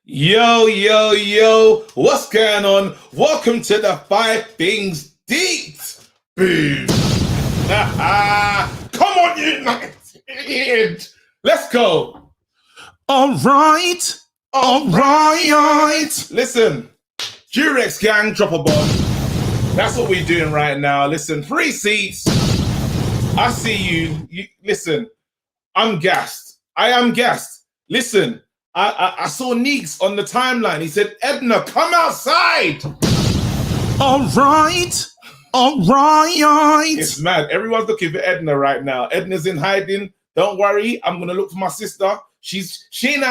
Yo, yo, yo, what's going on? Welcome to the Things Deep. Boom. Come on, United. Let's go. All right. Listen, Durex gang, drop a bomb. That's what we're doing right now. Listen, free seats. I see you. Listen, I'm gassed. I am gassed. Listen, I saw Neeks on the timeline. He said, Edna, come outside. All right. It's mad. Everyone's looking for Edna right now. Edna's in hiding. Don't worry. I'm gonna look for my sister. She ain't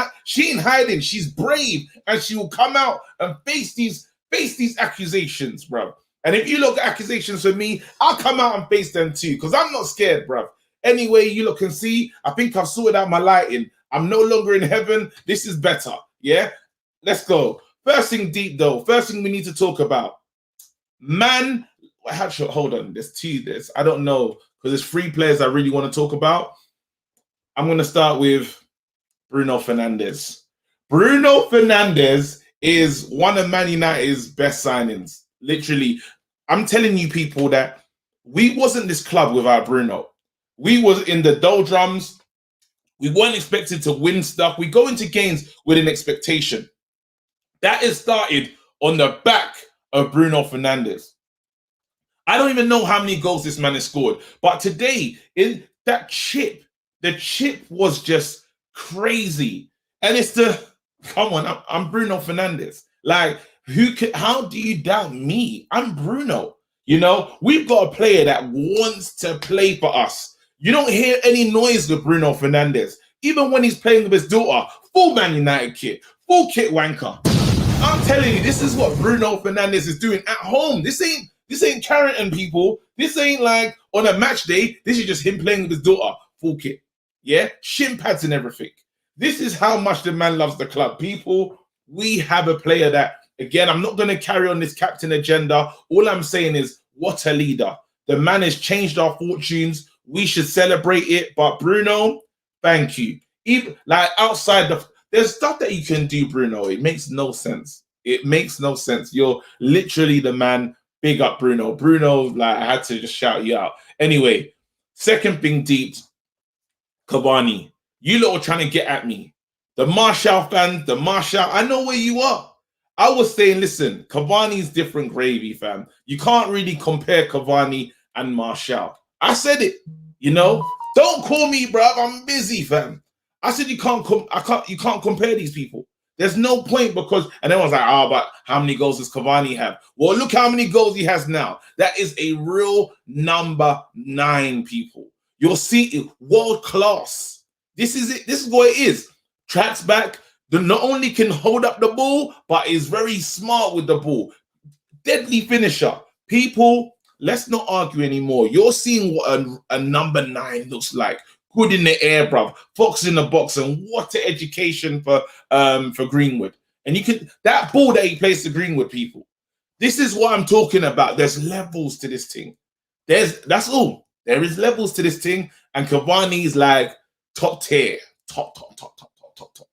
hiding. She's brave, and she will come out and face these accusations, bro. And if you look at accusations for me, I'll come out and face them too, because I'm not scared, bro. Anyway, you look and see, I think I've sorted out my lighting. I'm no longer in heaven. This is better. Yeah? Let's go. First thing deep, though. First thing we need to talk about. Man, hold on. There's I don't know, because there's three players I really want to talk about. I'm going to start with Bruno Fernandes. Bruno Fernandes is one of Man United's best signings. Literally, I'm telling you people that we wasn't this club without Bruno. We was in the doldrums. We weren't expected to win stuff. We go into games with an expectation. That is started on the back of Bruno Fernandes. I don't even know how many goals this man has scored. But today, in that chip, the chip was just crazy. And it's come on, I'm Bruno Fernandes. Like, how do you doubt me? I'm Bruno. You know, we've got a player that wants to play for us. You don't hear any noise with Bruno Fernandes. Even when he's playing with his daughter, full Man United kit, full kit wanker. I'm telling you, this is what Bruno Fernandes is doing at home. This ain't Carrington, people. This ain't like on a match day. This is just him playing with his daughter, full kit. Yeah, shin pads and everything. This is how much the man loves the club. People, we have a player that, again, I'm not going to carry on this captain agenda. All I'm saying is, what a leader. The man has changed our fortunes. We should celebrate it. But Bruno, thank you. Even like outside there's stuff that you can do, Bruno. It makes no sense. It makes no sense. You're literally the man. Big up, Bruno. Bruno, like, I had to just shout you out. Anyway, second thing deep, Cavani. You lot are trying to get at me. The Martial fans, I know where you are. I was saying, listen, Cavani's different gravy, fam. You can't really compare Cavani and Martial. I said it, you know. Don't call me, bruv. I'm busy, fam. I said you can't compare these people. There's no point because, and everyone's like, but how many goals does Cavani have? Well, look how many goals he has now. That is a real number 9, people. You'll see it, world class. This is it. This is what it is. Tracks back. Not only can hold up the ball, but is very smart with the ball. Deadly finisher. People, let's not argue anymore. You're seeing what a number 9 looks like. Good in the air, bruv. Fox in the box, and what an education for Greenwood. And you can that ball that he plays to Greenwood, people. This is what I'm talking about. There's levels to this thing. That's all. There is levels to this thing, and Cavani's like top tier, top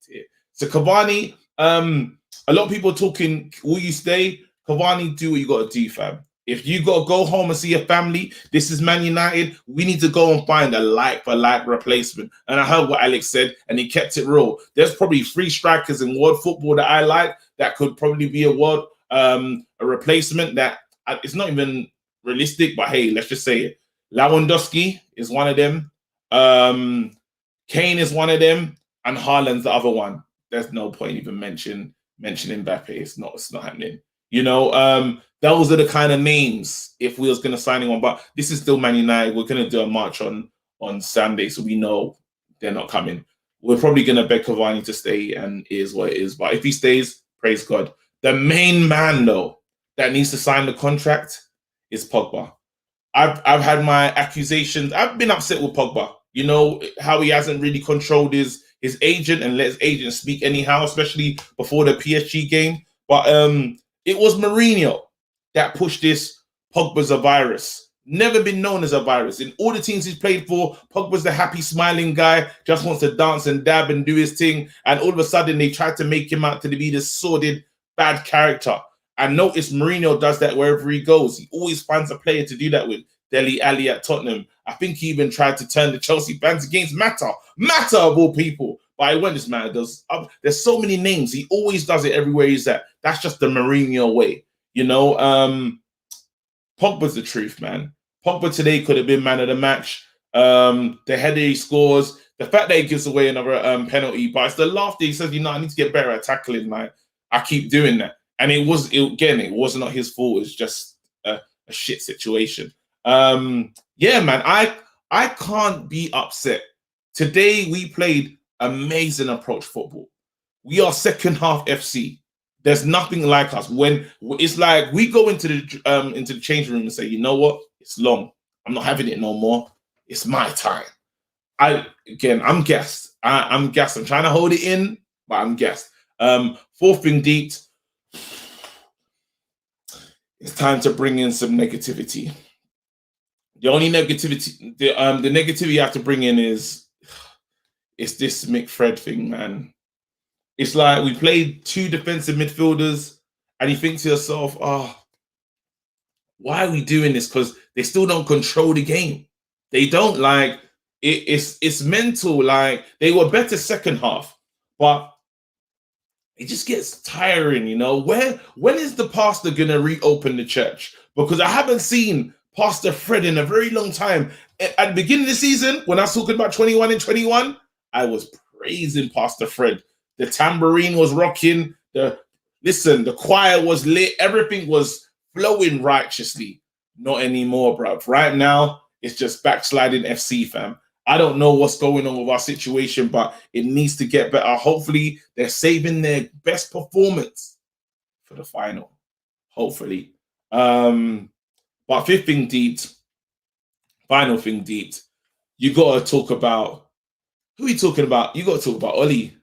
tier. So Cavani, a lot of people are talking, will you stay? Cavani, do what you got to do, fam. If you got to go home and see your family, this is Man United, we need to go and find a like-for-like replacement. And I heard what Alex said, and he kept it real. There's probably 3 strikers in world football that I like that could probably be a replacement that it's not even realistic, but hey, let's just say it. Lewandowski is one of them. Kane is one of them. And Haaland's the other one. There's no point even mentioning Mbappe. It's not happening. You know, those are the kind of names if we was going to sign anyone. But this is still Man United. We're going to do a march on Sunday, so we know they're not coming. We're probably going to beg Cavani to stay, and it is what it is. But if he stays, praise God. The main man, though, that needs to sign the contract is Pogba. I've had my accusations. I've been upset with Pogba. You know, how he hasn't really controlled his agent and let his agent speak anyhow, especially before the PSG game. But it was Mourinho that pushed this Pogba's a virus. Never been known as a virus. In all the teams he's played for, Pogba's the happy, smiling guy, just wants to dance and dab and do his thing. And all of a sudden, they tried to make him out to be this sordid, bad character. And notice Mourinho does that wherever he goes. He always finds a player to do that with. Dele Alli at Tottenham. I think he even tried to turn the Chelsea fans against Mata. Mata of all people. But I went this man does. There's so many names. He always does it everywhere he's at. That's just the Mourinho way. You know, Pogba's the truth, man. Pogba today could have been man of the match. The header he scores, the fact that he gives away another penalty, but it's the laughter. He says, you know, I need to get better at tackling. Like, I keep doing that. And it was not his fault. It's just a shit situation. Yeah, man, I can't be upset. Today we played amazing approach football. We are second half FC. There's nothing like us. When it's like we go into the changing room and say, you know what? It's long. I'm not having it no more. It's my time. I'm gassed. I'm gassed. I'm trying to hold it in, but I'm gassed. Fourth thing deep. It's time to bring in some negativity. The only negativity, the negativity you have to bring in is it's this McFred thing, man. It's like we played two defensive midfielders, and you think to yourself, oh, why are we doing this? Because they still don't control the game. They don't. Like it's mental. Like they were better second half, but it just gets tiring, you know. When is the pastor gonna reopen the church? Because I haven't seen Pastor Fred in a very long time. At the beginning of the season, when I was talking about 21 and 21, I was praising Pastor Fred. The tambourine was rocking. The choir was lit. Everything was flowing righteously. Not anymore, bruv. Right now, it's just backsliding FC, fam. I don't know what's going on with our situation, but it needs to get better. Hopefully, they're saving their best performance for the final. Hopefully. But fifth thing deep, final thing deep, you got to talk about, who are you talking about? You got to talk about Oli.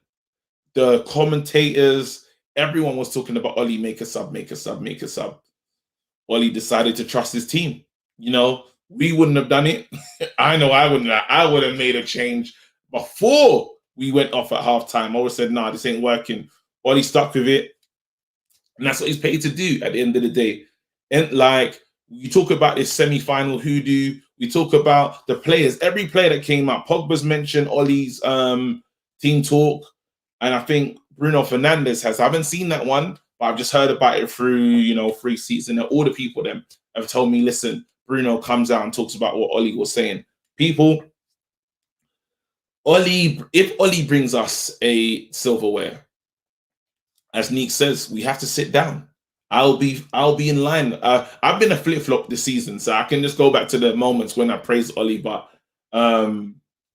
The commentators, everyone was talking about Oli, make a sub, make a sub, make a sub. Oli decided to trust his team. You know, we wouldn't have done it. I know I wouldn't have. I would have made a change before we went off at halftime. I would have said, nah, this ain't working. Oli stuck with it. And that's what he's paid to do at the end of the day. And like, you talk about this semi-final hoodoo. We talk about the players. Every player that came out. Pogba's mentioned Oli's team talk. And I think Bruno Fernandes has. I haven't seen that one, but I've just heard about it through, free season. And all the people them have told me, listen, Bruno comes out and talks about what Oli was saying. People, if Oli brings us a silverware, as Neek says, we have to sit down. I'll be in line. I've been a flip-flop this season, so I can just go back to the moments when I praised Oli. But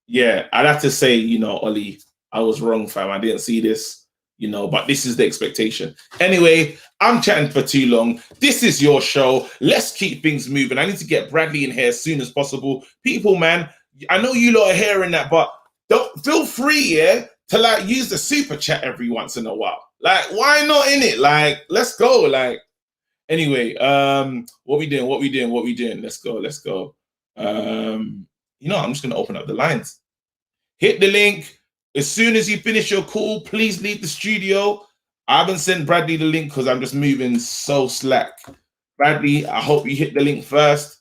yeah, I'd have to say, Oli, I was wrong, fam. I didn't see this, but this is the expectation. Anyway, I'm chatting for too long. This is your show. Let's keep things moving. I need to get Bradley in here as soon as possible. People, man, I know you lot are hearing that, but don't feel free, to use the super chat every once in a while. Like, why not in it? Like, let's go. Like, anyway, what we doing? Let's go. I'm just gonna open up the lines. Hit the link. As soon as you finish your call, please leave the studio. I haven't sent Bradley the link because I'm just moving so slack. Bradley, I hope you hit the link first.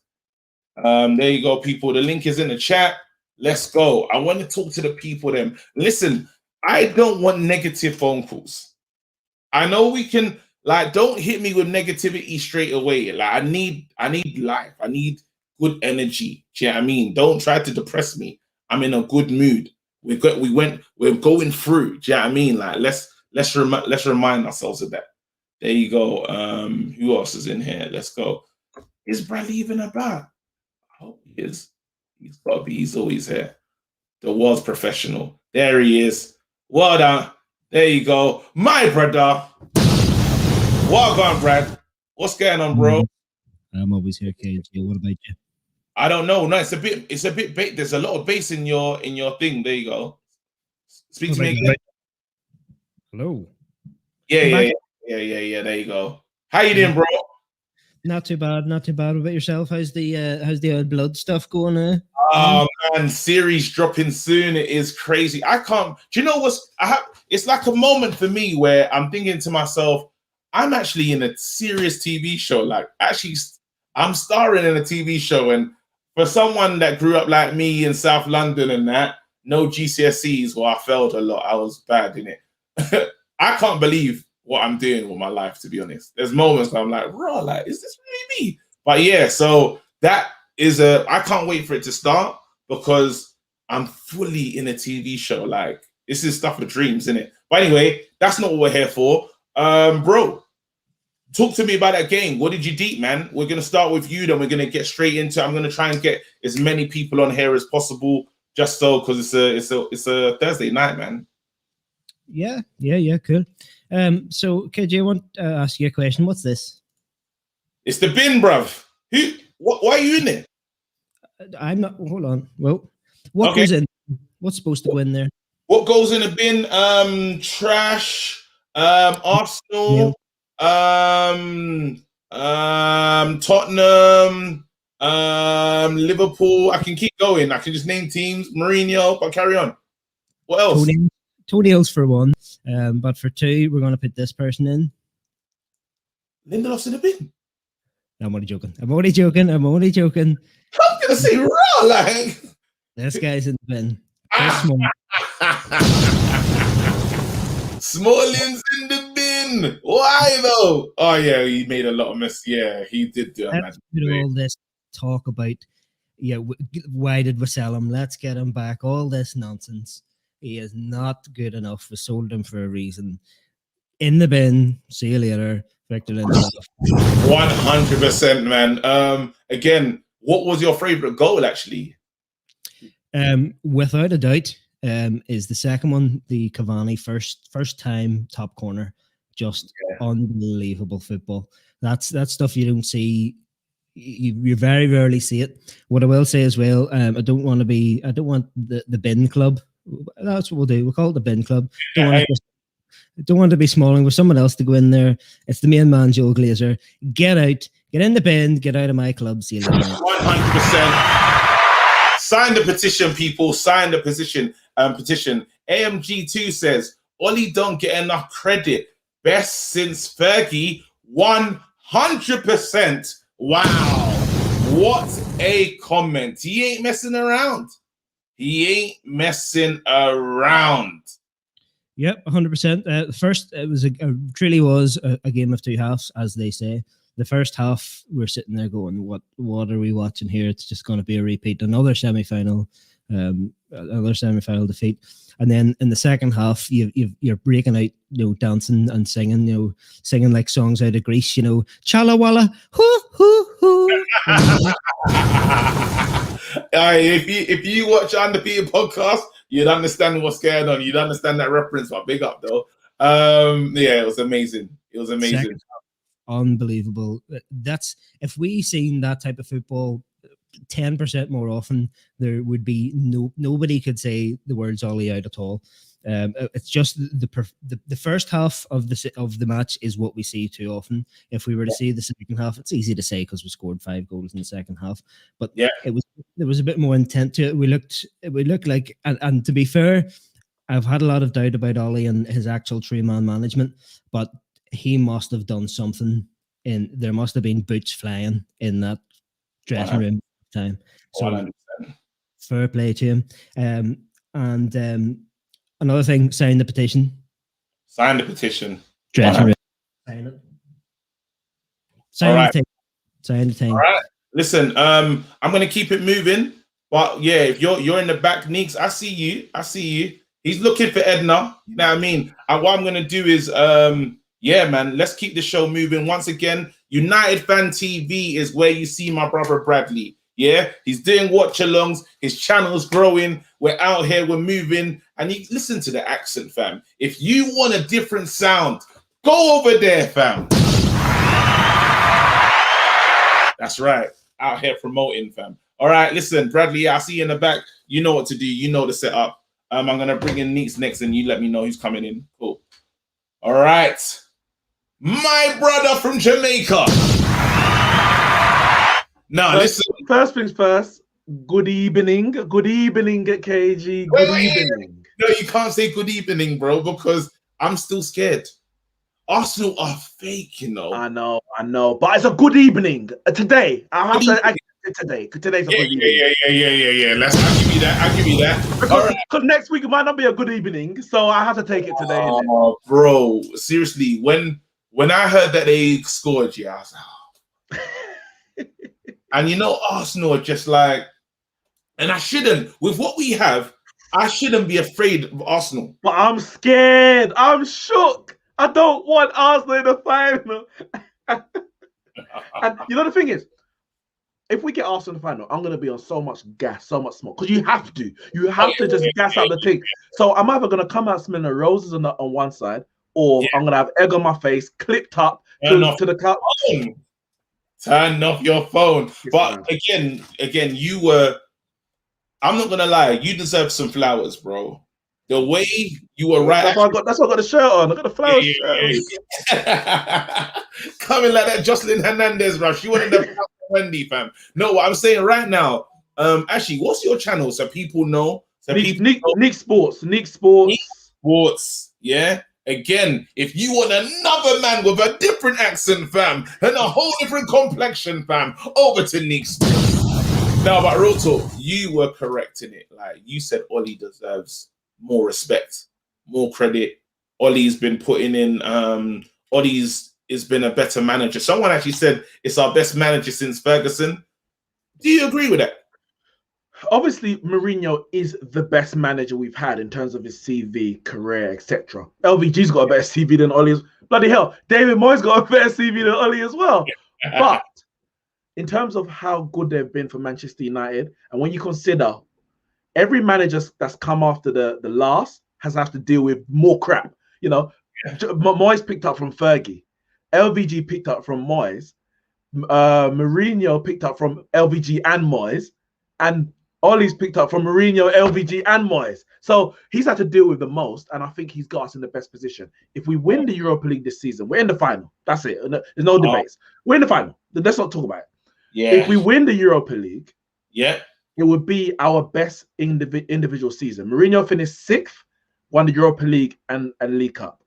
There you go, people. The link is in the chat. Let's go. I want to talk to the people then. Listen, I don't want negative phone calls. I know we can, don't hit me with negativity straight away. I need life. I need good energy. Do you know what I mean? Don't try to depress me. I'm in a good mood. We're going through. Do you know what I mean? Let's remind ourselves of that. There you go. Who else is in here? Let's go. Is Bradley even about? I hope he is. He's got to be. He's always here. The world's professional. There he is. Well done. There you go. My brother. Well done, Brad. What's going on, bro? I'm always here, KG. What about you? I don't know. No, it's a bit there's a lot of bass in your thing. There you go. Speak to me again. Hello. Yeah. There you go. How you doing, bro? Not too bad. Not too bad. What about yourself? How's the old blood stuff going? Oh man, series dropping soon. It is crazy. I can't. Do you know what's? It's like a moment for me where I'm thinking to myself, I'm actually in a serious TV show. Like, actually, I'm starring in a TV show. And for someone that grew up like me in South London and that, no GCSEs, well, I failed a lot. I was bad in it. I can't believe what I'm doing with my life, to be honest. There's moments where I'm like, bro, like, is this really me? But yeah, so that is I can't wait for it to start because I'm fully in a TV show. Like, this is stuff of dreams, isn't it? But anyway, that's not what we're here for. Bro, talk to me about that game. What did you deep, man? We're gonna start with you, then we're gonna get straight into. I'm gonna try and get as many people on here as possible, just so because it's a Thursday night, man. Yeah, cool. So KJ, I want to ask you a question. What's this? It's the bin, bruv. Why are you in it? I'm not. Hold on. Well, what goes in? What's supposed to go in there? What goes in the bin? Trash. Arsenal. Tottenham. Liverpool. I can keep going. I can just name teams. Mourinho. But carry on. What else? Toenails for one. But for two, we're going to put this person in. Lindelof's in the bin. I'm only joking. I'm only joking. I'm gonna say raw, like this guy's in the bin. Smalling's in the bin. Why though? Oh yeah, he made a lot of mess. Yeah, he did do a all this talk about, why did we sell him? Let's get him back. All this nonsense. He is not good enough. We sold him for a reason. In the bin. See you later, Victor Lindelof. 100%, man. Again, what was your favorite goal, actually? Without a doubt, is the second one, the Cavani first time top corner. Just unbelievable football. That's stuff you don't see. You very rarely see it. What I will say as well, I don't want the bin club. That's what we'll do. We'll call it the bin club. Don't want to be smalling with someone else to go in there. It's the main man, Joel Glazer. Get out. Get in the bin. Get out of my club. See you later. 100%. Sign the petition, people. Sign the petition. AMG2 says, Ollie don't get enough credit. Best since Fergie. 100%. Wow. What a comment. He ain't messing around. Yep, 100%. First, it was truly was a game of two halves, as they say. The first half, we're sitting there going, "What are we watching here? It's just going to be a repeat, another semi-final defeat." And then in the second half, you're breaking out, dancing and singing, singing like songs out of Greece, Chala Walla, hoo hoo hoo. If you watch Undefeated podcast, you'd understand what's going on. You'd understand that reference. But big up though. Yeah, it was amazing. Unbelievable. That's if we seen that type of football 10% more often, there would be nobody could say the words Ollie out at all. It's just the first half of the match is what we see too often. If we were to see the second half, it's easy to say because we scored 5 goals in the second half. But there was a bit more intent to it. We looked like, and to be fair, I've had a lot of doubt about Ollie and his actual 3-man management, but he must have done something. There must have been boots flying in that dressing room time. So 100%. Fair play to him. And another thing, sign the petition. Sign the petition. Dressing room. Sign it. Sign the thing. All right. Listen, I'm gonna keep it moving. But yeah, if you're in the back, Neeks, I see you. He's looking for Edna. You know what I mean? And what I'm gonna do is man, let's keep the show moving. Once again, United Fan TV is where you see my brother Bradley. Yeah, he's doing watch-alongs. His channel's growing. We're out here. We're moving. And you listen to the accent, fam. If you want a different sound, go over there, fam. That's right. Out here promoting, fam. All right, listen, Bradley, I see you in the back. You know what to do. You know the setup. I'm going to bring in Neats next, and you let me know who's coming in. Cool. All right. My brother from Jamaica. No, listen. First things first. Good evening, KG. Good evening. No, you can't say good evening, bro, because I'm still scared. Arsenal are fake, you know. I know, but it's a good evening today. I have to. Today, because today's a good evening. Yeah. I'll give you that. Because next week it might not be a good evening, so I have to take it today. Oh, bro, seriously, when I heard that they scored, I was like, oh. And you know, Arsenal are just like, and I shouldn't, with what we have, I shouldn't be afraid of Arsenal. But I'm scared. I'm shook. I don't want Arsenal in the final. And you know the thing is, if we get Arsenal in the final, I'm going to be on so much gas, so much smoke. Because you have to. You have to just gas out the thing. So I'm either going to come out smelling roses on one side, or I'm going to have egg on my face, clipped up to the cup. Turn off your phone. But again, you were, I'm not going to lie, you deserve some flowers, bro. The way you were right. That's why I got the shirt on. I got the flowers shirt. Coming like that Jocelyn Hernandez, bro. She wanted the Wendy, fam. No, what I'm saying right now, actually, what's your channel so people know? So Nick Sports. Yeah. Again, if you want another man with a different accent, fam, and a whole different complexion, fam, over to Nick Sports. Now, but real talk, you were correct in it. Like you said, Ollie deserves more respect, more credit. Ollie's been putting in. Ollie's has been a better manager. Someone actually said it's our best manager since Ferguson. Do you agree with that? Obviously, Mourinho is the best manager we've had in terms of his CV, career, etc. LVG's got a better CV than Ollie's. Bloody hell, David Moyes got a better CV than Ollie as well. But in terms of how good they've been for Manchester United, and when you consider every manager that's come after the last has had to deal with more crap. You know, Moyes picked up from Fergie. LVG picked up from Moyes. Mourinho picked up from LVG and Moyes. And Ollie's picked up from Mourinho, LVG and Moyes. So he's had to deal with the most, and I think he's got us in the best position. If we win the Europa League this season, we're in the final. That's it. There's no debates. We're in the final. Let's not talk about it. Yeah. If we win the Europa League, it would be our best individual season. Mourinho finished 6th, won the Europa League and League Cup.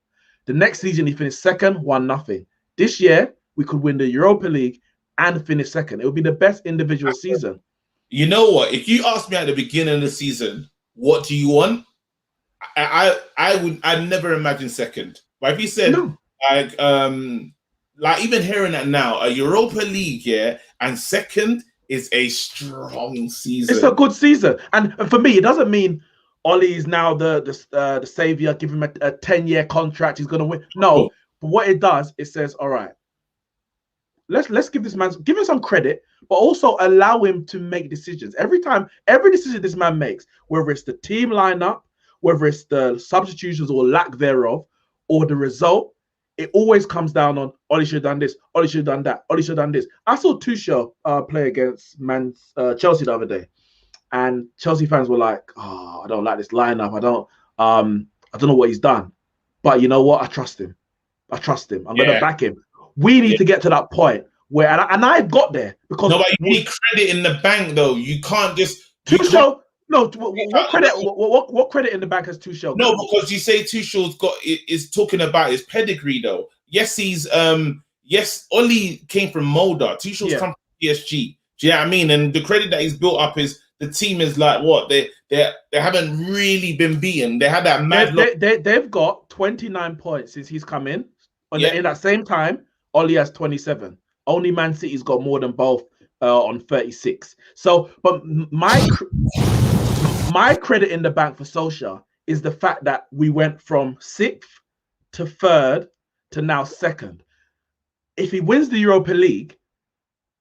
The next season, he finished 2nd, won nothing. This year, we could win the Europa League and finish 2nd. It would be the best individual season. You know what? If you asked me at the beginning of the season, what do you want? I'd never imagine 2nd. But if you said like even hearing that now, a Europa League, and 2nd is a strong season. It's a good season, and for me, it doesn't mean Ollie is now the savior. Give him a 10-year contract. He's going to win. No, but what it does, it says, all right, let's give this man, give him some credit, but also allow him to make decisions. Every decision this man makes, whether it's the team lineup, whether it's the substitutions or lack thereof, or the result, it always comes down on Ollie should have done this, Ollie should have done that, Ollie should have done this. I saw Tuchel play against Chelsea the other day, and Chelsea fans were like, "Oh, I don't like this lineup. I don't know what he's done, but you know what? I trust him. I'm going to back him." We need to get to that point where, and I got there because no, but you need credit in the bank though. You can't just Tuchel. No, what credit in the bank has Tuchel? No, because you say Tuchel's is talking about his pedigree though. Yes, he's Ollie came from Molde. Tuchel's come from PSG. Do you know what I mean? And the credit that he's built up is the team is like what they haven't really been beaten. They had that mad. They've got 29 points since he's come in. In that same time, Ollie has 27. Only Man City's got more than both on 36. So, but my credit in the bank for Solskjaer is the fact that we went from 6th to 3rd to now 2nd. If he wins the Europa League,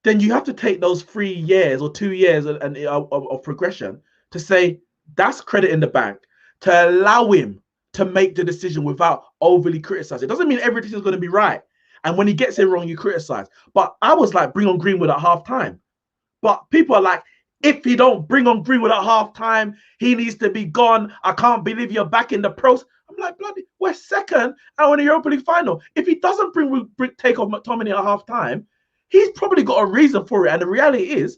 then you have to take those 3 years or 2 years of progression to say that's credit in the bank to allow him to make the decision without overly criticizing. It doesn't mean everything is going to be right. And when he gets it wrong, you criticize. But I was like, bring on Greenwood at halftime. But people are like, if he don't bring on Greenwood at halftime, he needs to be gone. I can't believe you're back in the pros. I'm like, bloody, we're 2nd and we're in the Europa League final. If he doesn't take off McTominay at halftime, he's probably got a reason for it. And the reality is,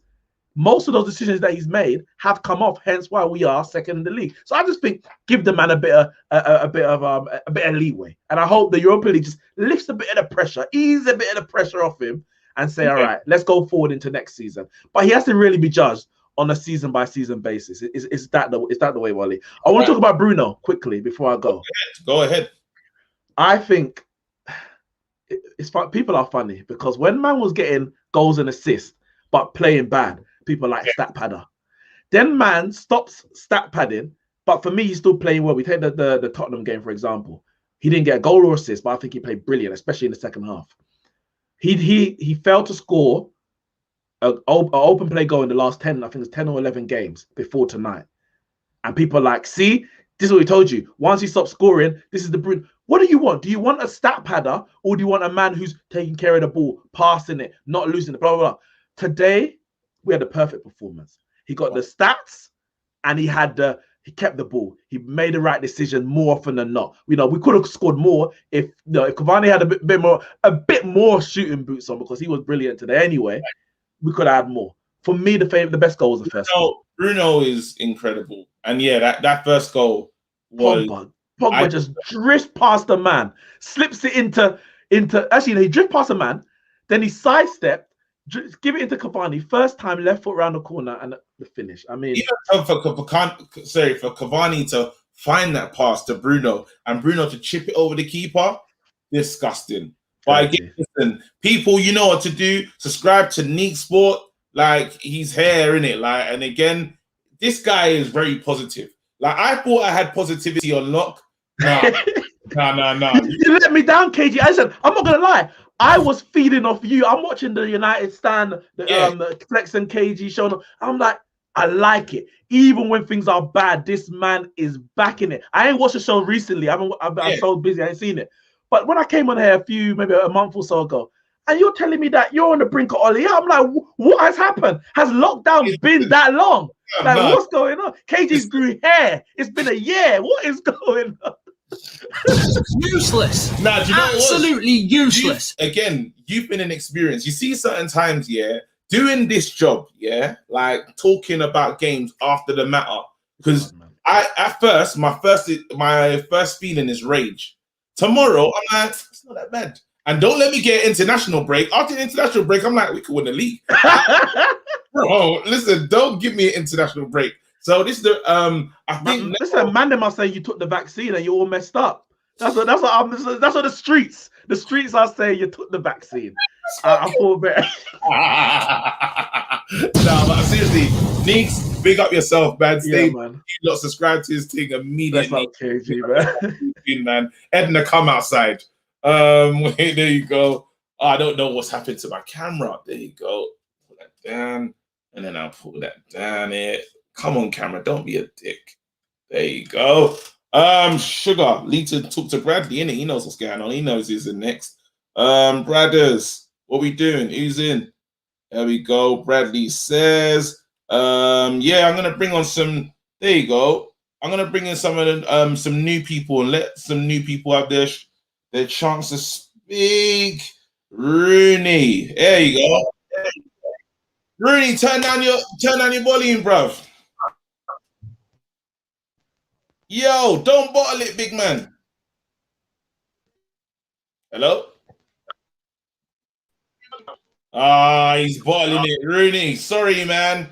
most of those decisions that he's made have come off. Hence why we are second in the league. So I just think give the man a bit of leeway, and I hope the Europa League just lifts a bit of the pressure, ease a bit of the pressure off him, and say, all right, let's go forward into next season. But he has to really be judged on a season by season basis. Is that the way, Wally? I want to talk about Bruno quickly before I go. Go ahead. I think it's fun. People are funny because when man was getting goals and assists but playing bad, people like stat padder. Then man stops stat padding, but for me, he's still playing well. We take the Tottenham game, for example. He didn't get a goal or assist, but I think he played brilliant, especially in the second half. He failed to score an open play goal in the last 10, I think it's 10 or 11 games before tonight. And people are like, see, this is what we told you. Once he stops scoring, this is the Bruno. What do you want? Do you want a stat padder, or do you want a man who's taking care of the ball, passing it, not losing it, blah, blah, blah. Today, we had a perfect performance. He got the stats, and he kept the ball. He made the right decision more often than not. We could have scored more if Cavani had a bit more shooting boots on, because he was brilliant today anyway. We could have had more. For me, the best goal was the first goal. Bruno is incredible, and yeah, that first goal was Pogba just drifts past the man, slips it into. Actually, he drifts past the man, then he sidestepped. Give it into Cavani. First time, left foot around the corner, and the finish. I mean, even for Cavani to find that pass to Bruno and Bruno to chip it over the keeper, disgusting. But again, listen, people, you know what to do. Subscribe to Neek Sport. Like, he's here, innit? Like, and again, this guy is very positive. Like, I thought I had positivity on lock. No. You let me down, KG. I said, I'm not gonna lie. I was feeding off you. I'm watching the United stand, the Flex and KG show. I'm like, I like it. Even when things are bad, this man is backing it. I ain't watched the show recently. I'm so busy. I ain't seen it. But when I came on here maybe a month or so ago, and you're telling me that you're on the brink of Ollie, I'm like, what has happened? Has lockdown been that long? Like, what's going on? KG's grew hair. It's been a year. What is going on? Useless. Nah, do you know absolutely useless. You've been an experience. You see certain times, doing this job, like talking about games after the matter. Because my first feeling is rage. Tomorrow, I'm like, it's not that bad. And don't let me get an international break. After the international break, I'm like, we could win the league. Bro, listen, don't give me an international break. So this is the I think man, they must say you took the vaccine and you all messed up. That's what the streets are saying you took the vaccine. I feel better. No, but seriously, Neeks, big up yourself, man. Stay, man. You lot subscribe to his thing immediately. That's not KG, man. Edna, come outside. Wait, there you go. Oh, I don't know what's happened to my camera. There you go. Pull that down, and then I'll pull that down here. Come on, camera, don't be a dick. There you go. Sugar, need to talk to Bradley, innit? He knows what's going on. He knows he's in next. Bradders, what we doing? Who's in? There we go. Bradley says, I'm gonna bring on some. There you go. I'm gonna bring in some new people and let some new people have their chance to speak. Rooney, there you go. Rooney, turn down your volume, bruv. Yo, don't bottle it, big man. Hello? He's bottling it. Rooney, sorry, man.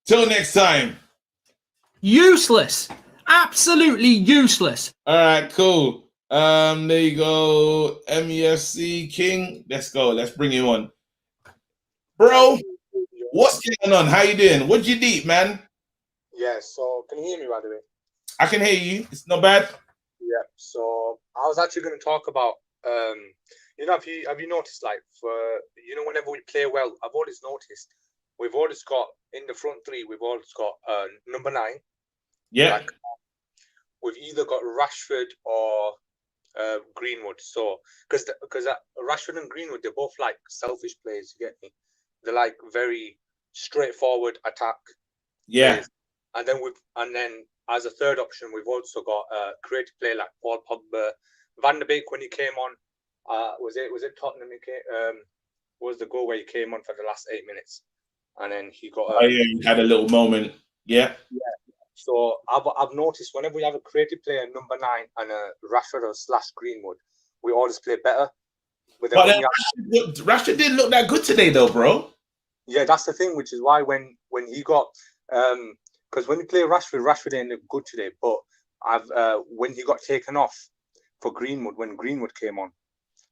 Till next time. Useless. Absolutely useless. All right, cool. There you go. MEFC King. Let's go. Let's bring him on. Bro, what's going on? How you doing? What'd you eat, man? Yeah, so can you hear me, by the way? I can hear you. It's not bad. Yeah, so I was actually going to talk about, have you noticed, like, whenever we play well, I've always noticed we've always got, in the front three, we've always got number 9. Yeah. Like, we've either got Rashford or Greenwood. So, because Rashford and Greenwood, they're both, like, selfish players, you get me? They're, like, very straightforward attack. Yeah. Players. And then as a third option, we've also got a creative player like Paul Pogba, Van de Beek when he came on. Was it Tottenham? was the goal where he came on for the last 8 minutes, and then he got. Oh yeah, he had a little moment. Yeah. So I've noticed whenever we have a creative player, number 9, and a Rashford or / Greenwood, we always play better. But then Rashford didn't look that good today, though, bro. Yeah, that's the thing, which is why when he got because when you play Rashford didn't look good today. But when he got taken off for Greenwood, when Greenwood came on,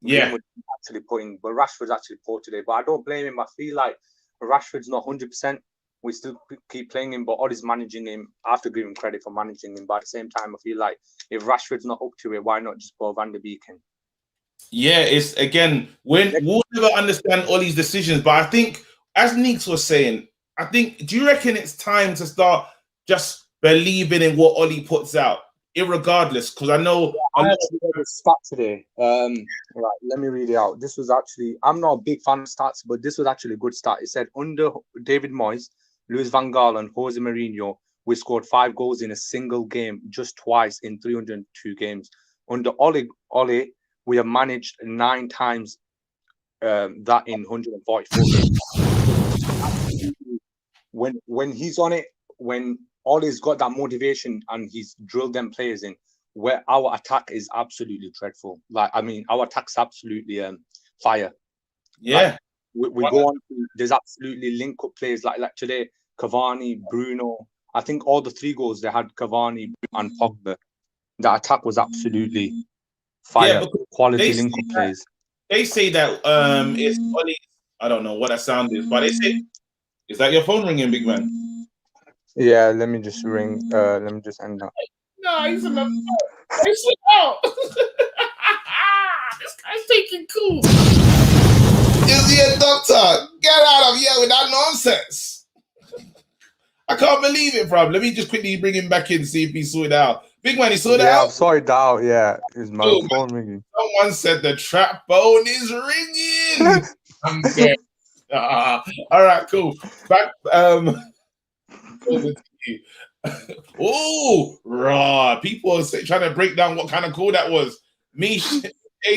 Greenwood actually but Rashford's actually poor today. But I don't blame him. I feel like Rashford's not 100%. We still keep playing him, but Ollie's managing him. I have to give him credit for managing him. But at the same time, I feel like if Rashford's not up to it, why not just put Van der Beek in? Yeah, it's again we'll never understand Ollie's decisions, but I think, as Neeks was saying, do you reckon it's time to start just believing in what Ollie puts out, irregardless? Because I know I actually read a stat today. Right, let me read it out. This was actually, I'm not a big fan of stats, but this was actually a good stat. It said under David Moyes, Luis van Gaal, and Jose Mourinho, we scored 5 goals in a single game, just twice in 302 games. Under Ollie, we have managed 9 times that in 144 games. When he's on it, when Ollie's got that motivation and he's drilled them players in, where our attack is absolutely dreadful. Like, I mean, our attack's absolutely fire. Yeah. Like, we go on. There's absolutely link up players like today. Cavani, Bruno. I think all the 3 goals they had Cavani and Pogba. The attack was absolutely fire. Quality link up players. They say that it's Ollie. I don't know what that sound is, but they say, is that your phone ringing, big man? Yeah, let me just ring. Let me just end up. No, he's in the phone. He's out. This guy's taking cool. Is he a doctor? Get out of here with that nonsense. I can't believe it, bro. Let me just quickly bring him back in, see if he sorted out. Big man, he sorted out? Yeah, I've sorted out. Yeah, is my phone ringing? Someone said the trap phone is ringing. I'm dead. All right, cool. Back over to you. Oh, raw. People are trying to break down what kind of call that was. Me, A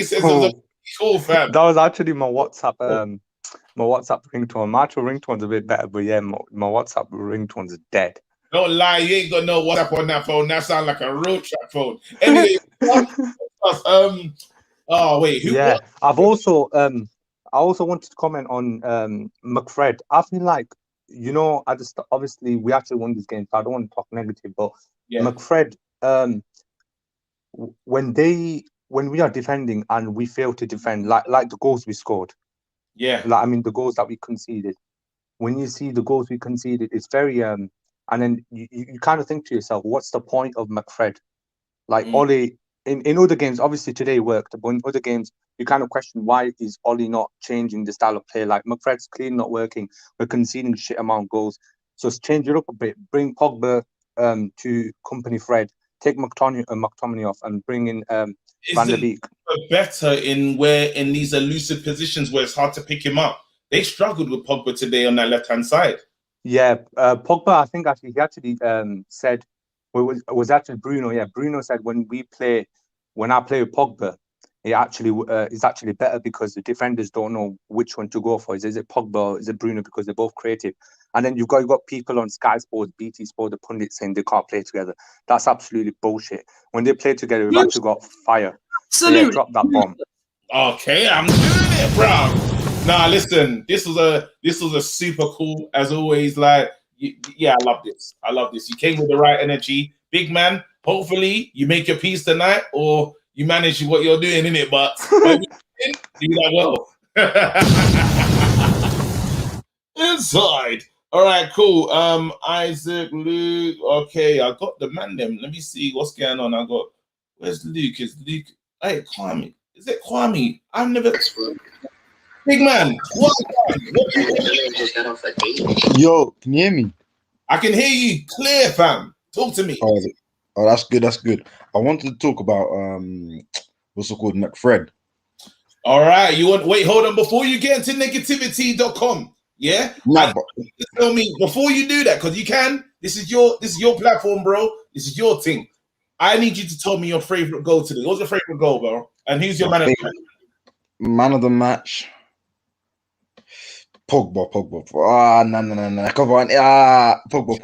says it was a cool, fam. That was actually my WhatsApp. My WhatsApp ringtone. My actual ringtone's a bit better, but yeah, my WhatsApp ringtone's dead. Don't lie, you ain't got no WhatsApp on that phone. That sounds like a real trap phone. Anyway, oh wait, who? Yeah, I also wanted to comment on McFred. I feel like, you know, obviously we actually won this game, so I don't want to talk negative, but yeah. McFred, when we are defending and we fail to defend, like the goals we scored. Yeah. Like, I mean, the goals that we conceded. When you see the goals we conceded, it's very and then you kind of think to yourself, what's the point of McFred? Like Ollie in other games, obviously today worked, but in other games you kind of question, why is Ollie not changing the style of play? Like, McFred's clearly not working. We're conceding shit amount of goals. So change it up a bit. Bring Pogba to company Fred. Take McTominay off and bring in Van der Beek. Better in these elusive positions where it's hard to pick him up. They struggled with Pogba today on that left-hand side. Yeah, Pogba, I think actually he actually said, well, it was actually Bruno. Yeah, Bruno said when I play with Pogba, it actually is actually better because the defenders don't know which one to go for. Is it Pogba or is it Bruno, because they're both creative? And then you've got people on Sky Sports, BT Sport, the pundits saying they can't play together. That's absolutely bullshit. When they play together, we've actually got fire. Absolutely. So yeah, drop that bomb. Okay, I'm doing it, bro. Nah, listen, this was a super cool, as always. Like, yeah, I love this. I love this. You came with the right energy, big man. Hopefully, you make your peace tonight, or you manage what you're doing in it. But do that well. Inside. All right, cool. Isaac, Luke. Okay, I got the man. Them. Let me see what's going on. Where's Luke? Is Luke? Hey, Kwame. Is it Kwame? I've never. Big man, what? Yo, can you hear me? I can hear you clear, fam. Talk to me. Oh, that's good. That's good. I wanted to talk about what's it called, McFred. All right, hold on before you get into negativity.com. Yeah, tell me before you do that, because you can. This is your platform, bro. This is your thing. I need you to tell me your favorite goal today. What's your favorite goal, bro? And who's your man of the match? Man of the match. Pogba. Ah, no. Come on. Ah, Pogba.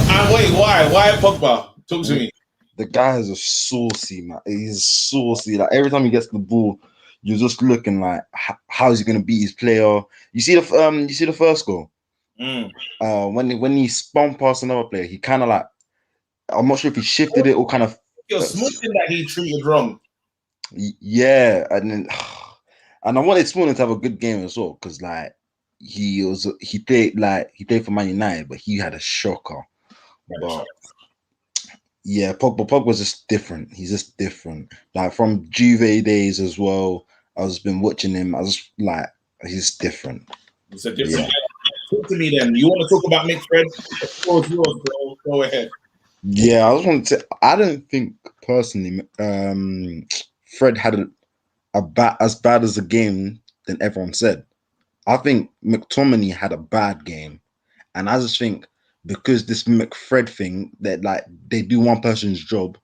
And wait, why? Why Pogba? Talk to me. The guy is a saucy, man. He's saucy. Like every time he gets the ball, you're just looking like, how is he gonna beat his player? You see the first goal. Mm. When he spun past another player, he kind of like, I'm not sure if he shifted it or kind of. You're Smalling that he treated wrong. Yeah, and then and I wanted Smalling to have a good game as well because like he played for Man United, but he had a shocker. But yeah, Pogba's just different. He's just different. Like from Juve days as well. I've just been watching him. I was like, he's different. It's a different. Yeah. Talk to me then. You want to talk about Mick Fred? The floor is yours, bro. Go ahead. Yeah, I just wanted to. I don't think personally, Fred had as bad as a game than everyone said. I think McTominay had a bad game, and I just think because this McFred thing that like they do one person's job,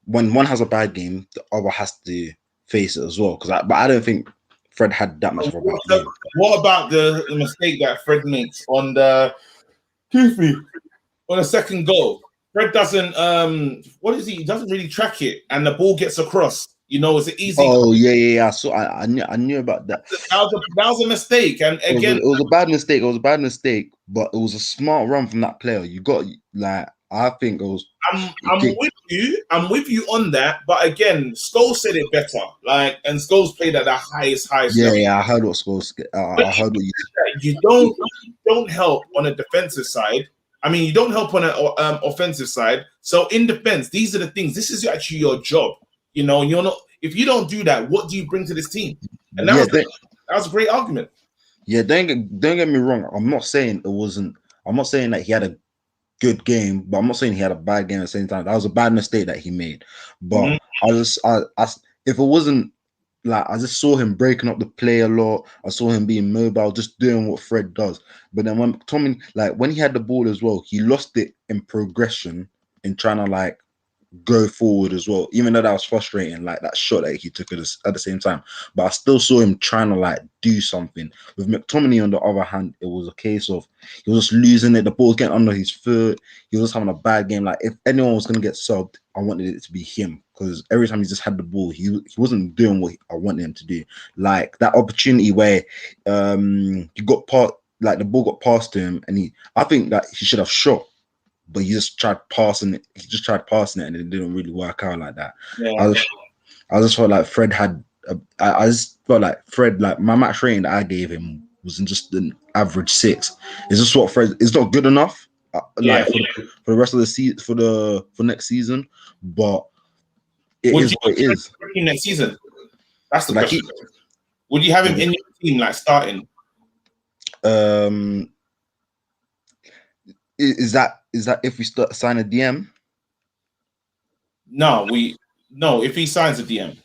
when one has a bad game, the other has to face it as well. But I don't think Fred had that much of a bad game. What about the mistake that Fred makes on the second goal? Fred doesn't what is he? He doesn't really track it, and the ball gets across. You know, it's an easy. Oh yeah. So I knew about that. That was a mistake, and again, it was a bad mistake. It was a bad mistake, but it was a smart run from that player. You got like I think it was. I'm with you on that, but again, Scholes said it better. Like, and Scholes played at the highest level. Yeah. I heard what Scholes. I heard what you don't help on a defensive side. I mean, you don't help on an offensive side. So in defense, these are the things. This is actually your job. You know, you're not. If you don't do that, what do you bring to this team? And that was a great argument. Yeah, don't get me wrong. I'm not saying it wasn't. I'm not saying that he had a good game, but I'm not saying he had a bad game at the same time. That was a bad mistake that he made. But if it wasn't like I just saw him breaking up the play a lot. I saw him being mobile, just doing what Fred does. But then when he had the ball as well, he lost it in progression in trying to like go forward as well, even though that was frustrating, like that shot that he took at the same time. But I still saw him trying to like do something. With McTominay on the other hand, it was a case of he was just losing it. The ball was getting under his foot. He was having a bad game. Like if anyone was going to get subbed, I wanted it to be him because every time he just had the ball, he wasn't doing what I wanted him to do. Like that opportunity where he got like the ball got passed to him, and I think that he should have shot. But he just tried passing it. He just tried passing it, and it didn't really work out like that. Yeah. I just felt like Fred had. I just felt like Fred, like my match rating that I gave him was just an average 6. It's just what Fred. It's not good enough. Like for the rest of the season, for next season, but it is what it is. Next season, that's the question. Would you have him in your team, like starting? Is that if we sign a DM? No, if he signs a DM.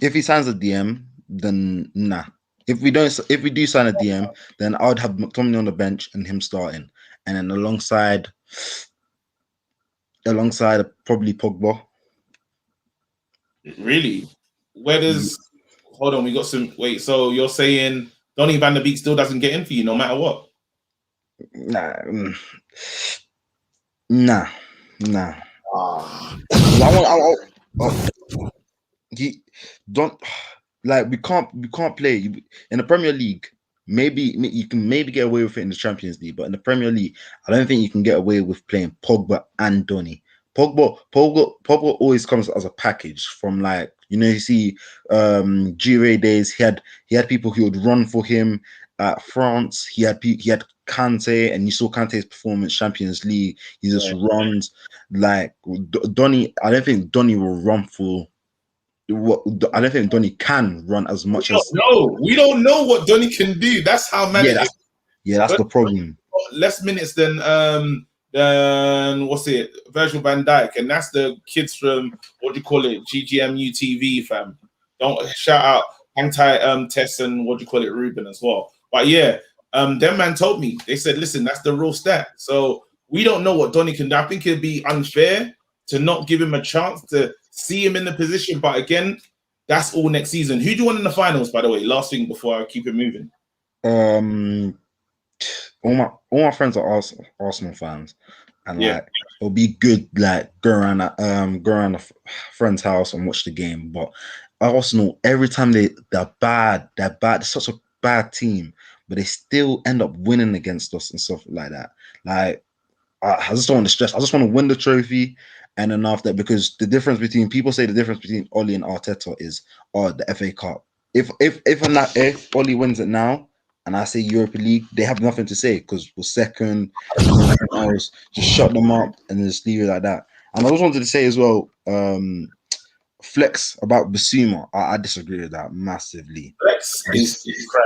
If he signs a DM, then nah. If we do sign a DM, then I would have McTominay on the bench and him starting. And then alongside probably Pogba. Really? Where does hold on, we got some so you're saying Donny van der Beek still doesn't get in for you no matter what? Nah. He don't like we can't play in the Premier League. Maybe you can get away with it in the Champions League, but in the Premier League, I don't think you can get away with playing Pogba and Donny. Pogba always comes as a package from like you see Juve days. He had people who would run for him at France. He had Kante, and you saw Kante's performance Champions League. He just runs like Donny. I don't think Donny will run for. I don't think Donny can run as much as. No, we don't know what Donny can do. That's how mad it is. Yeah, that's the problem. Less minutes than what's it, Virgil van Dijk, and that's the kids from GGM UTV fam. Don't shout out Hang Tess and Ruben as well. But yeah, them man told me, they said, listen, that's the real stat. So we don't know what Donny can do. I think it'd be unfair to not give him a chance to see him in the position. But again, that's all next season. Who do you want in the finals, by the way? Last thing before I keep it moving. Um, all my friends are Arsenal fans, and Yeah. like it'll be good like go around a friend's house and watch the game. But Arsenal, every time they're bad, they're bad. They're such a bad team, but they still end up winning against us and stuff like that. Like I just don't want to stress. I just want to win the trophy. And then after that, because the difference between people say the difference between Oli and Arteta is the FA Cup. If Oli wins it now and I say Europa League, they have nothing to say because we're second and everything else. Just shut them up and just leave it like that. And I just wanted to say as well, Flex about Basuma. I disagree with that massively. Flex is crap.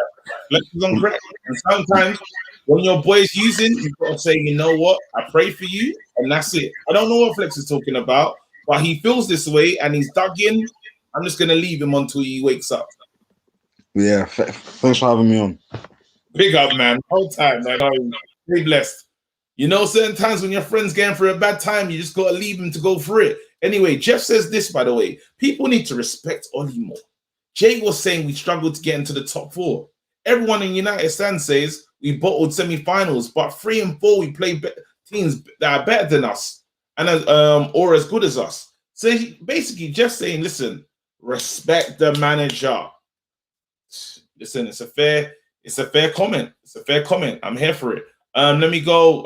Flex is on crack. And sometimes when your boy's using, you've got to say, you know what? I pray for you, and that's it. I don't know what Flex is talking about, but he feels this way and he's dug in. I'm just going to leave him until he wakes up. Yeah, thanks for having me on. Big up, man. Whole time, man. Be blessed. You know, certain times when your friend's going through a bad time, you just got to leave him to go through it. Anyway, Jeff says this, by the way. People need to respect Oli more. Jay was saying we struggled to get into the top 4. Everyone in United Stand says we bottled semi-finals, but 3 and 4 we play teams that are better than us and or as good as us. So basically, Jeff saying, listen, respect the manager. Listen, it's a fair comment. It's a fair comment. I'm here for it. Let me go.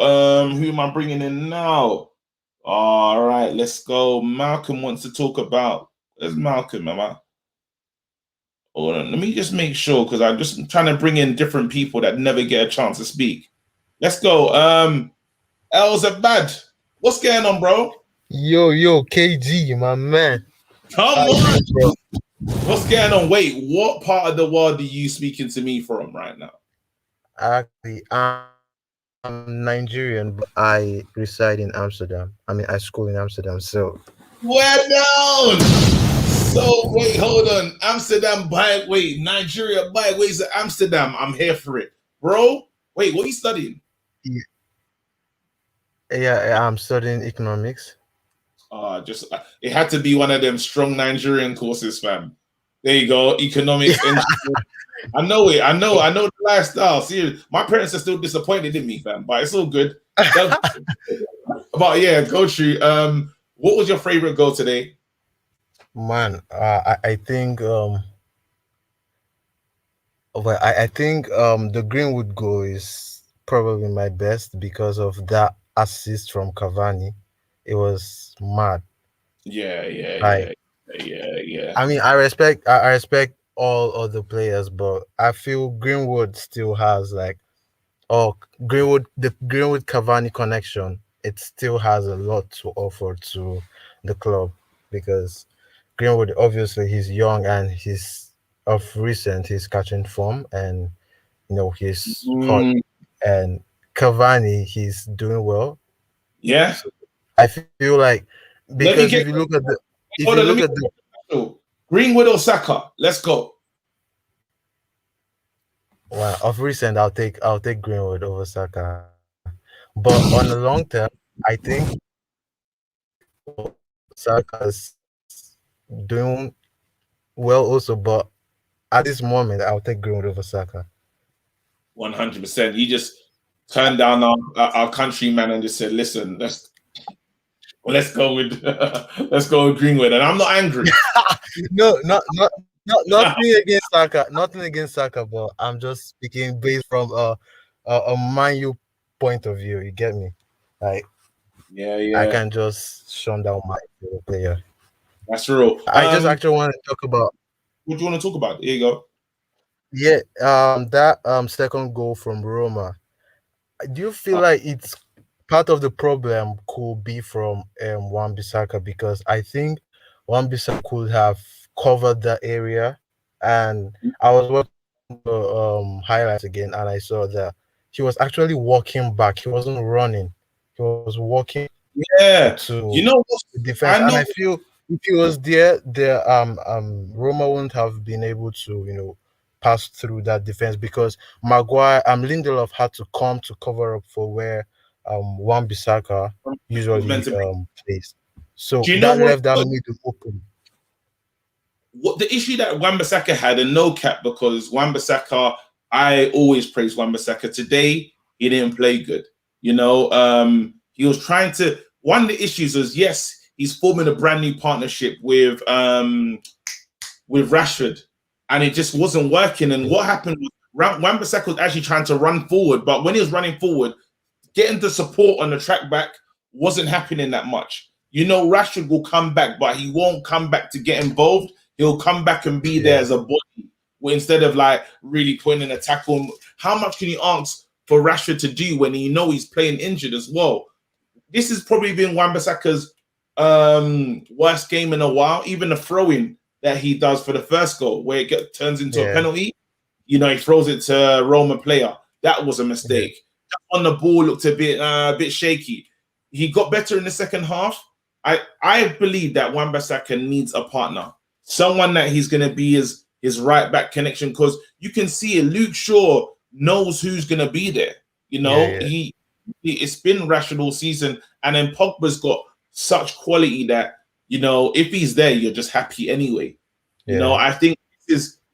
Who am I bringing in now? All right, let's go. Malcolm wants to talk about. Where's Malcolm, Mama? Hold on. Let me just make sure because I'm just trying to bring in different people that never get a chance to speak. Let's go. Elzabad, what's going on, bro? Yo, KG, my man. Come on, bro. What's going on? Wait, what part of the world are you speaking to me from right now? Actually, I'm Nigerian, but I reside in Amsterdam. I mean, I school in Amsterdam, so. Well down. So wait, hold on. Amsterdam by wait, Nigeria by ways to Amsterdam. I'm here for it, bro. Wait, what are you studying? Yeah, I'm studying economics. It had to be one of them strong Nigerian courses, fam. There you go, economics. I know it. I know the lifestyle. See, my parents are still disappointed in me, fam, but it's all good. But yeah, go through. What was your favorite goal today? Man, I think I think the Greenwood goal is probably my best because of that assist from Cavani. It was mad. Yeah. I mean, I respect all other players, but I feel Greenwood still has like the Greenwood Cavani connection. It still has a lot to offer to the club because Greenwood, obviously, he's young and he's catching form and he's hot. And Cavani, he's doing well. Yeah. So I feel like because if you look at Greenwood or Saka, let's go. Well, of recent, I'll take Greenwood over Saka, but on the long term, I think Saka's doing well also. But at this moment, I'll take Greenwood over Saka. 100%. You just turned down our countryman and just said, "Listen, let's go with Greenwood," and I'm not angry. No, nothing against Saka. Nothing against Saka, but I'm just speaking based from a Man U point of view. You get me? Like, yeah. I can just shun down my favorite player. That's real. I just actually want to talk about. What do you want to talk about? Here you go. Yeah, that second goal from Roma. Do you feel like it's part of the problem could be from Wan-Bissaka because I think Wan-Bissaka could have covered that area, and I was watching the highlights again, and I saw that he was actually walking back. He wasn't running. He was walking. Yeah. To the defense, and I feel if he was there, Roma wouldn't have been able to pass through that defense because Lindelof had to come to cover up for where Wan-Bissaka usually plays. So that left that middle open. What the issue that Wan-Bissaka had a no cap because Wan-Bissaka I always praise Wan-Bissaka. Today, he didn't play good. You know, he was trying to. One of the issues is, yes, he's forming a brand new partnership with Rashford, and it just wasn't working. And what happened was Wan-Bissaka was actually trying to run forward, but when he was running forward, getting the support on the track back wasn't happening that much. You know, Rashford will come back, but he won't come back to get involved. He'll come back and be there as a body, instead of like really putting in a tackle. How much can you ask for Rashford to do when you know he's playing injured as well? This has probably been Wan-Bissaka's worst game in a while. Even the throw-in that he does for the first goal, where it turns into a penalty, you know, he throws it to a Roma player. That was a mistake. On the ball looked a bit shaky. He got better in the second half. I believe that Wan-Bissaka needs a partner, someone that he's going to be his right back connection, because you can see it. Luke Shaw knows who's going to be there. You know, it's been Rashford all season, and then Pogba's got such quality that, you know, if he's there, you're just happy anyway. You know, I think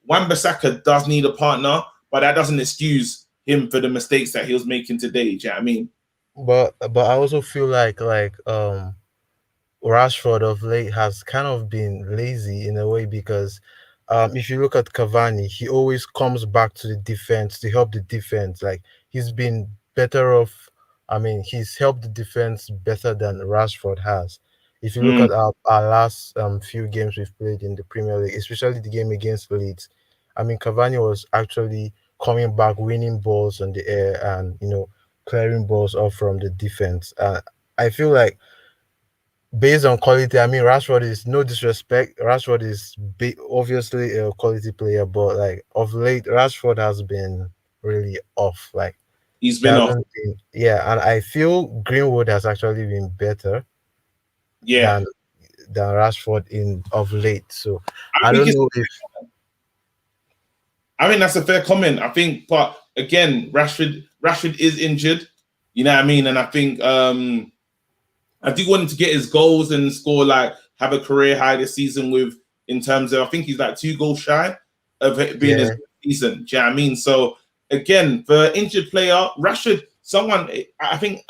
Wan-Bissaka does need a partner, but that doesn't excuse him for the mistakes that he was making today. Do you know what I mean? But I also feel like Rashford of late has kind of been lazy in a way, because if you look at Cavani, he always comes back to the defense to help the defense. Like, he's been better off. I mean, he's helped the defense better than Rashford has. If you look at our last few games we've played in the Premier League, especially the game against Leeds, I mean, Cavani was actually coming back, winning balls on the air, and, you know, clearing balls off from the defense. I feel like, based on quality, I mean, Rashford is, no disrespect, Rashford is obviously a quality player, but like of late, Rashford has been really off. Like, he's been off. And I feel Greenwood has actually been better than Rashford of late. So I don't know if. I mean, that's a fair comment. I think, but again, Rashford is injured. You know what I mean? And I think I do want him to get his goals and score, like, have a career high this season in terms of, I think he's like 2 goals shy of it being his season. Do you know what I mean? So again, for injured player, Rashford, I think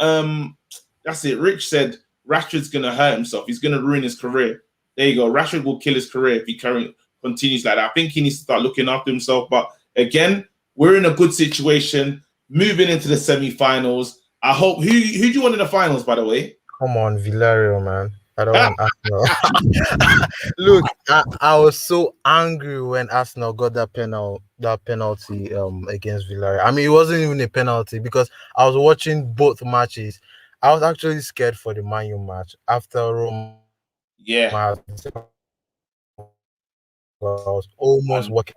that's it. Rich said Rashford's gonna hurt himself. He's gonna ruin his career. There you go. Rashford will kill his career if he continues like that. I think he needs to start looking after himself. But again, we're in a good situation, moving into the semi-finals. I hope. Who do you want in the finals, by the way? Come on, Villarreal, man. I don't want Arsenal. Look, I was so angry when Arsenal got that penalty against Villarreal. I mean, it wasn't even a penalty, because I was watching both matches. I was actually scared for the Man U match after Roma. I was almost walking.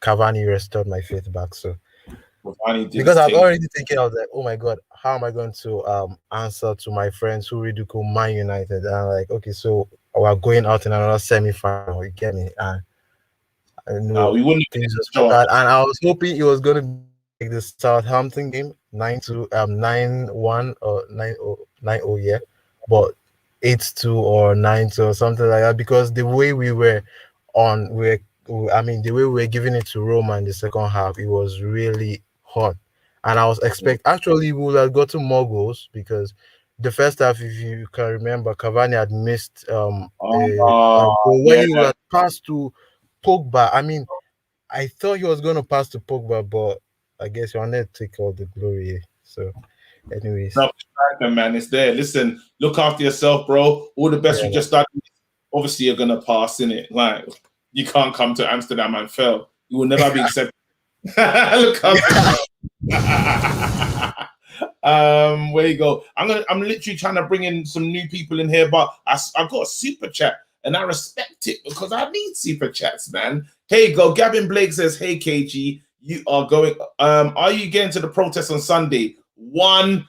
Cavani restored my faith back. So because I was already thinking, I was like, oh my god, how am I going to answer to my friends who ridicule Man United? And I'm like, okay, so we're going out in another semi-final. You get me? And I know we wouldn't. And I was hoping it was going to be like the Southampton game, 9-2, 9-1 or 9-0, yeah, but 8-2 or 9-2 or something like that, because the way we were the way we were giving it to Roma in the second half, it was really hot. And I was actually we would have gotten more goals, because the first half, if you can remember, Cavani had missed a goal where he had passed to Pogba. I mean, I thought he was going to pass to Pogba, but I guess you wanted to take all the glory. So, anyways. No, man, it's there. Listen, look after yourself, bro. All the best. We just started. Obviously, you're going to pass, innit? Like, you can't come to Amsterdam and fail. You will never be accepted. Look up. Where you go? I'm literally trying to bring in some new people in here, but I've got a super chat and I respect it because I need super chats, man. Here you go. Gavin Blake says, "Hey KG, you are going. Are you getting to the protest on Sunday? 100%.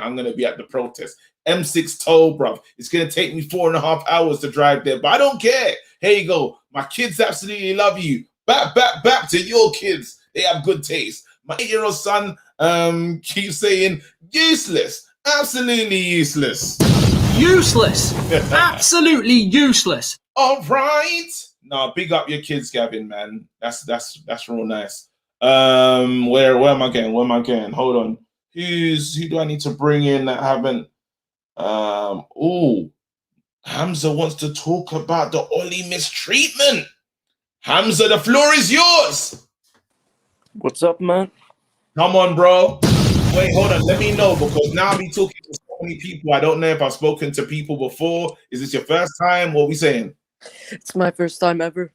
I'm gonna be at the protest. M6 toll, bruv. It's gonna take me 4.5 hours to drive there, but I don't care. Here you go. My kids absolutely love you. Back to your kids. They have good taste. My 8-year-old son keeps saying useless. Absolutely useless. Useless. Absolutely useless. All right. No, big up your kids, Gavin, man. That's real nice. Where am I getting? Where am I getting? Hold on. Who do I need to bring in that haven't? Hamza wants to talk about the Oli mistreatment. Hamza, the floor is yours. What's up, man? Come on, bro. Wait, hold on. Let me know because now I'll be talking to so many people. I don't know if I've spoken to people before. Is this your first time? What are we saying? It's my first time ever.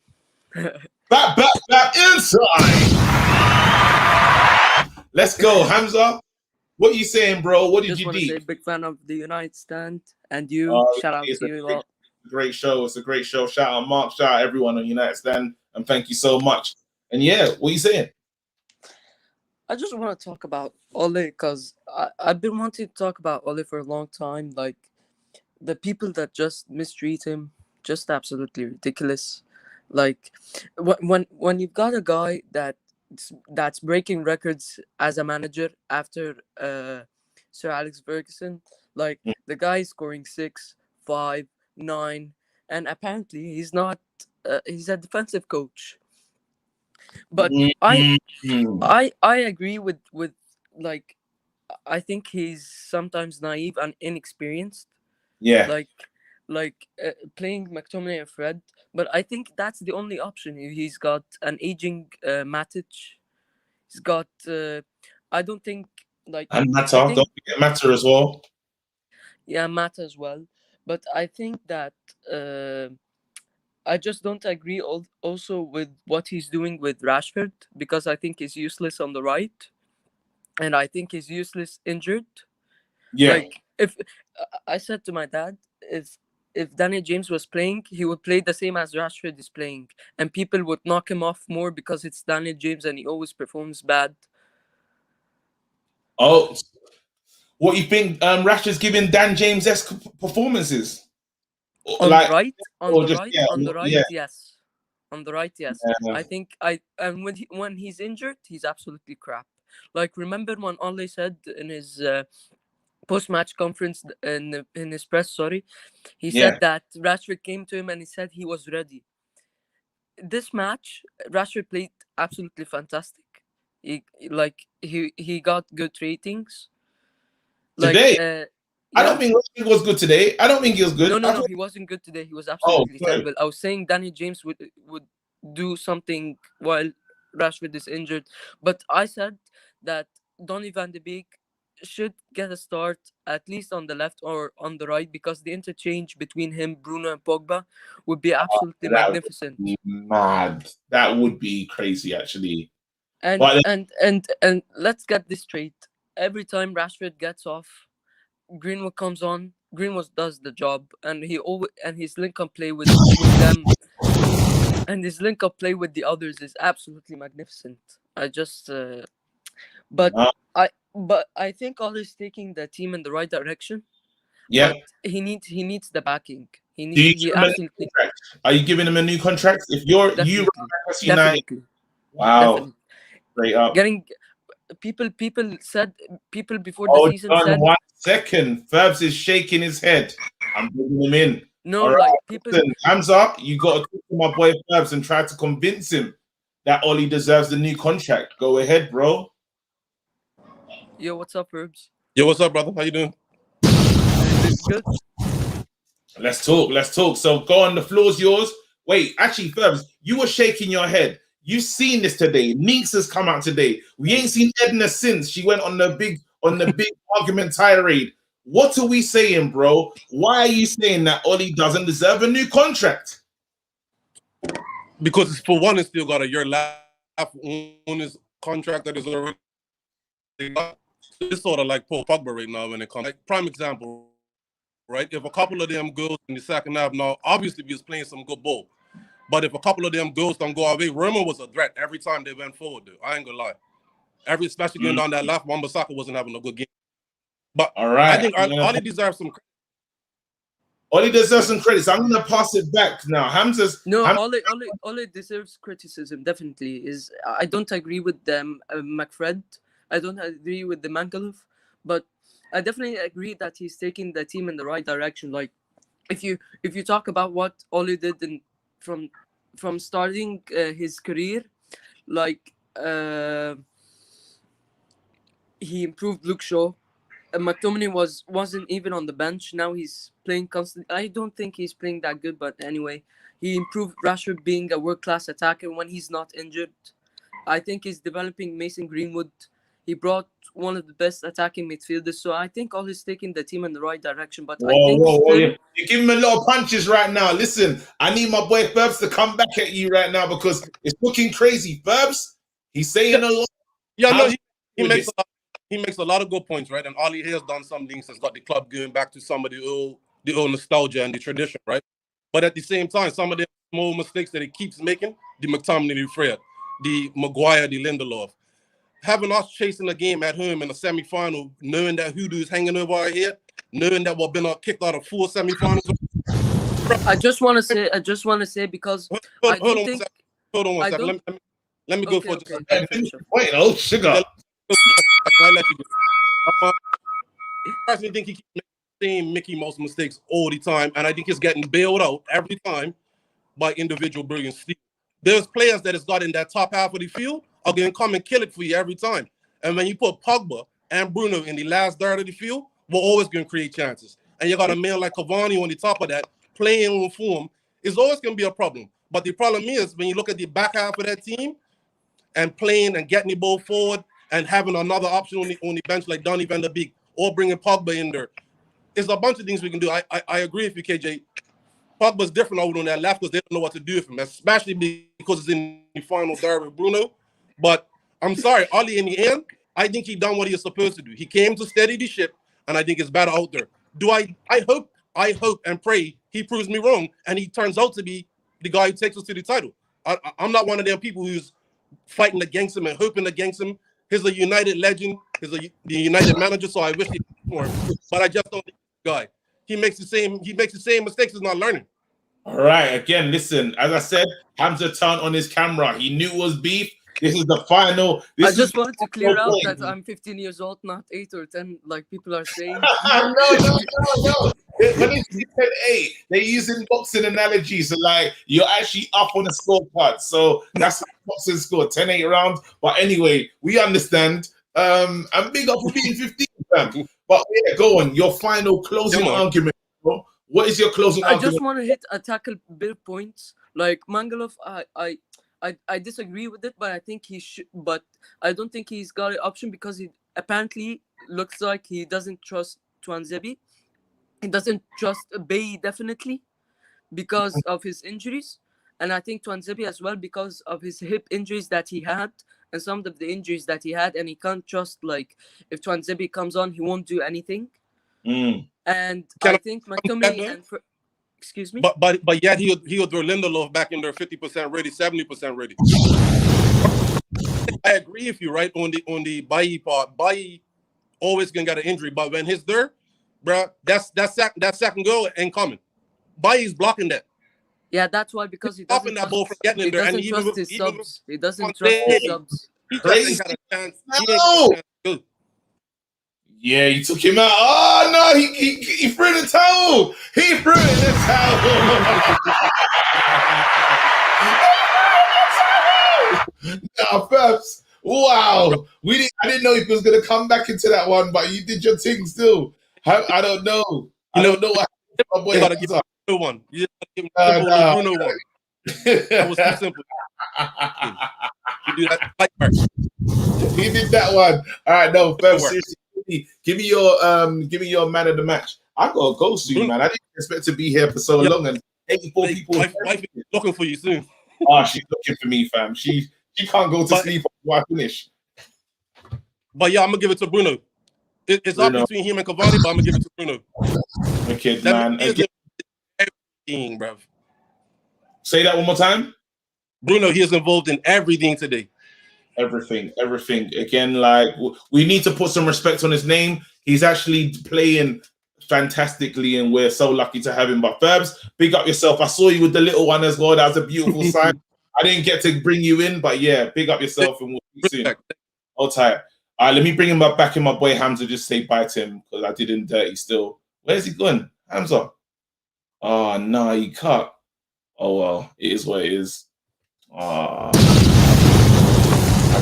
Back inside. Let's go, Hamza. What are you saying, bro? What did Just you want to do? say, big fan of the United Stand, and you. Shout out to you lot. Great show. It's a great show. Shout out Mark. Shout out everyone on United Stand, and thank you so much. And yeah, what are you saying? I just want to talk about Ole because I've been wanting to talk about Ole for a long time. Like the people that just mistreat him, just absolutely ridiculous. Like when you've got a guy that's breaking records as a manager after Sir Alex Ferguson, like the guy is scoring 6, 5, 9, and apparently he's not. He's a defensive coach. But I agree with like I think he's sometimes naive and inexperienced. Yeah. Playing McTominay and Fred, but I think that's the only option. He's got an aging Matic. He's got. I don't think like. And Mata, don't forget Mata as well. Yeah, Mata as well, but I think that. I just don't agree also with what he's doing with Rashford because I think he's useless on the right, and I think he's useless injured. Yeah. Like if I said to my dad, if Daniel James was playing, he would play the same as Rashford is playing, and people would knock him off more because it's Daniel James and he always performs bad. Oh, what you think? Rashford's giving Dan James-esque performances. On like, the right, on or the just- right, yeah, on the right, yeah. yes. On the right, yes. Yeah. I think and when he's injured, he's absolutely crap. Like remember when Ole said in his post-match conference in his press, he said that Rashford came to him and he said he was ready. This match, Rashford played absolutely fantastic. He got good ratings. Today, I don't think Rashford was good today. I don't think he was good. No, he wasn't good today. He was absolutely terrible. I was saying Danny James would do something while Rashford is injured, but I said that Donny van de Beek should get a start at least on the left or on the right because the interchange between him, Bruno, and Pogba would be absolutely magnificent. Would be mad. That would be crazy, actually. And let's get this straight. Every time Rashford gets off, Greenwood comes on. Greenwood does the job, and his link-up play with them, and his link-up play with the others is absolutely magnificent. But I think Ole is taking the team in the right direction. Yeah, but he needs the backing. Are you giving him a new contract? If you're definitely. Wow, definitely. Straight up. Getting people before the season said 1 second. Ferbs is shaking his head. I'm bringing him in. No, right. People. Hands up. You got to talk to my boy Ferbs and try to convince him that Oli deserves the new contract. Go ahead, bro. Yo, what's up, Ferbs? Yo, what's up, brother? How you doing? Good. Let's talk. So go on. The floor's yours. Wait, actually, Ferbs, you were shaking your head. You've seen this today. Neeks has come out today. We ain't seen Edna since she went on the big argument tirade. What are we saying, bro? Why are you saying that Oli doesn't deserve a new contract? Because for one, it's still got a year left on his contract that is already got. It's sort of like Paul Pogba right now when it comes. Like prime example, right? If a couple of them goes in the second half, now obviously he was playing some good ball. But if a couple of them goals don't go away, Roma was a threat every time they went forward, dude. I ain't gonna lie. Especially going down that left, Wan-Bissaka wasn't having a good game. But all right, I think Oli deserves some credit. Oli deserves some credit. So I'm gonna pass it back now. Oli deserves criticism, definitely. I don't agree with them McFred. I don't agree with the Mangalov, but I definitely agree that he's taking the team in the right direction. Like if you talk about what Oli did from from starting his career, like he improved Luke Shaw. McTominay wasn't even on the bench. Now he's playing constantly. I don't think he's playing that good, but anyway, he improved Rashford being a world-class attacker when he's not injured. I think he's developing Mason Greenwood. He brought one of the best attacking midfielders. So I think all is taking the team in the right direction. But I think you're giving him a lot of punches right now. Listen, I need my boy Burbs to come back at you right now because it's looking crazy. Burbs, he's saying a lot. Yeah, no, he makes a lot of good points, right? And Ollie has done some things that's got the club going back to some of the old nostalgia and the tradition, right? But at the same time, some of the small mistakes that he keeps making, the McTominay, the Fred, the Maguire, the Lindelof, having us chasing a game at home in the semi-final, knowing that Hoodoo is hanging over our head, knowing that we've been kicked out of 4 semi-finals. I just want to say because hold on one second. Let me go for just a second. Wait, oh sugar. I let you go. I personally think he keeps making the same Mickey Mouse mistakes all the time, and I think he's getting bailed out every time by individual brilliance. There's players that has got in that top half of the field are going to come and kill it for you every time. And when you put Pogba and Bruno in the last third of the field, we're always going to create chances. And you got a man like Cavani on the top of that, playing on form, is always going to be a problem. But the problem is when you look at the back half of that team and playing and getting the ball forward and having another option on the bench like Donny van der Beek or bringing Pogba in there, there's a bunch of things we can do. I agree with you, KJ. Pogba's different over on that left because they don't know what to do with him, especially because it's in the final third with Bruno. But I'm sorry, Ollie, in the end, I think he done what he was supposed to do. He came to steady the ship, and I think it's better out there. I hope and pray he proves me wrong, and he turns out to be the guy who takes us to the title. I'm not one of them people who's fighting against him and hoping against him. He's a United legend. He's the United manager, so I wish he for him. But I just don't think he's the guy. He makes the same mistakes. He's not learning. All right. Again, listen. As I said, Hamza turned on his camera. He knew it was beef. This is the final. I just wanted to clear out that I'm 15 years old, not 8 or 10, like people are saying. No. When they said 8, they're using boxing analogies. So like you're actually up on the scorecard. So that's how boxing scored 10-8 rounds. But anyway, we understand. And big up for being 15, fam. But yeah, go on. Your final closing argument. Bro. What is your closing argument? I just want to tackle bit of points. Like Mangalov, I disagree with it, but I think he should. But I don't think he's got an option because he apparently looks like he doesn't trust Tuanzebe. He doesn't trust Bay definitely because of his injuries, and I think Tuanzebe as well because of his hip injuries that he had and some of the injuries that he had, and he can't trust like if Tuanzebe comes on, he won't do anything. And I think McTominay and excuse me. But yet he'll throw Lindelof back in there 50% ready, 70% ready. I agree with you, right? On the Bailly part. Bailly always gonna get an injury, but when he's there, bro, that second goal ain't coming. Bailly's blocking that. Yeah, that's why because he doesn't that ball from getting in there, and he doesn't trust his subs. He doesn't trust his subs. He doesn't got a chance. He ain't got a chance to go. Yeah, you took him out. Oh no, he threw in the towel. He threw in the towel. Nah, Peps. Wow. I didn't know he was gonna come back into that one, but you did your thing still. I don't know. I don't know what my boy gotta give him Bruno one. You just give him Bruno one. That was too simple. You do that. He did that one. All right, no, Peps, seriously. Give me your man of the match. I gotta go soon, man. I didn't expect to be here for so long, and 84 people. Wife is looking for you soon. Oh, she's looking for me, fam. She can't go to sleep before I finish. But yeah, I'm gonna give it to Bruno. It's up between him and Cavani, but I'm gonna give it to Bruno. Wicked, man. Everything, bruv. Say that one more time. Bruno, he is involved in everything today. Everything. Again, like we need to put some respect on his name. He's actually playing fantastically, and we're so lucky to have him. But Ferbs, big up yourself. I saw you with the little one as well. That was a beautiful sign. I didn't get to bring you in, but yeah, big up yourself, and we'll see you soon. Hold tight. All right, let me bring him back in. My boy Hamza, just say bye to him because I did him dirty still. Where's he going, Hamza? Oh no, he cut. Oh well, it is what it is. I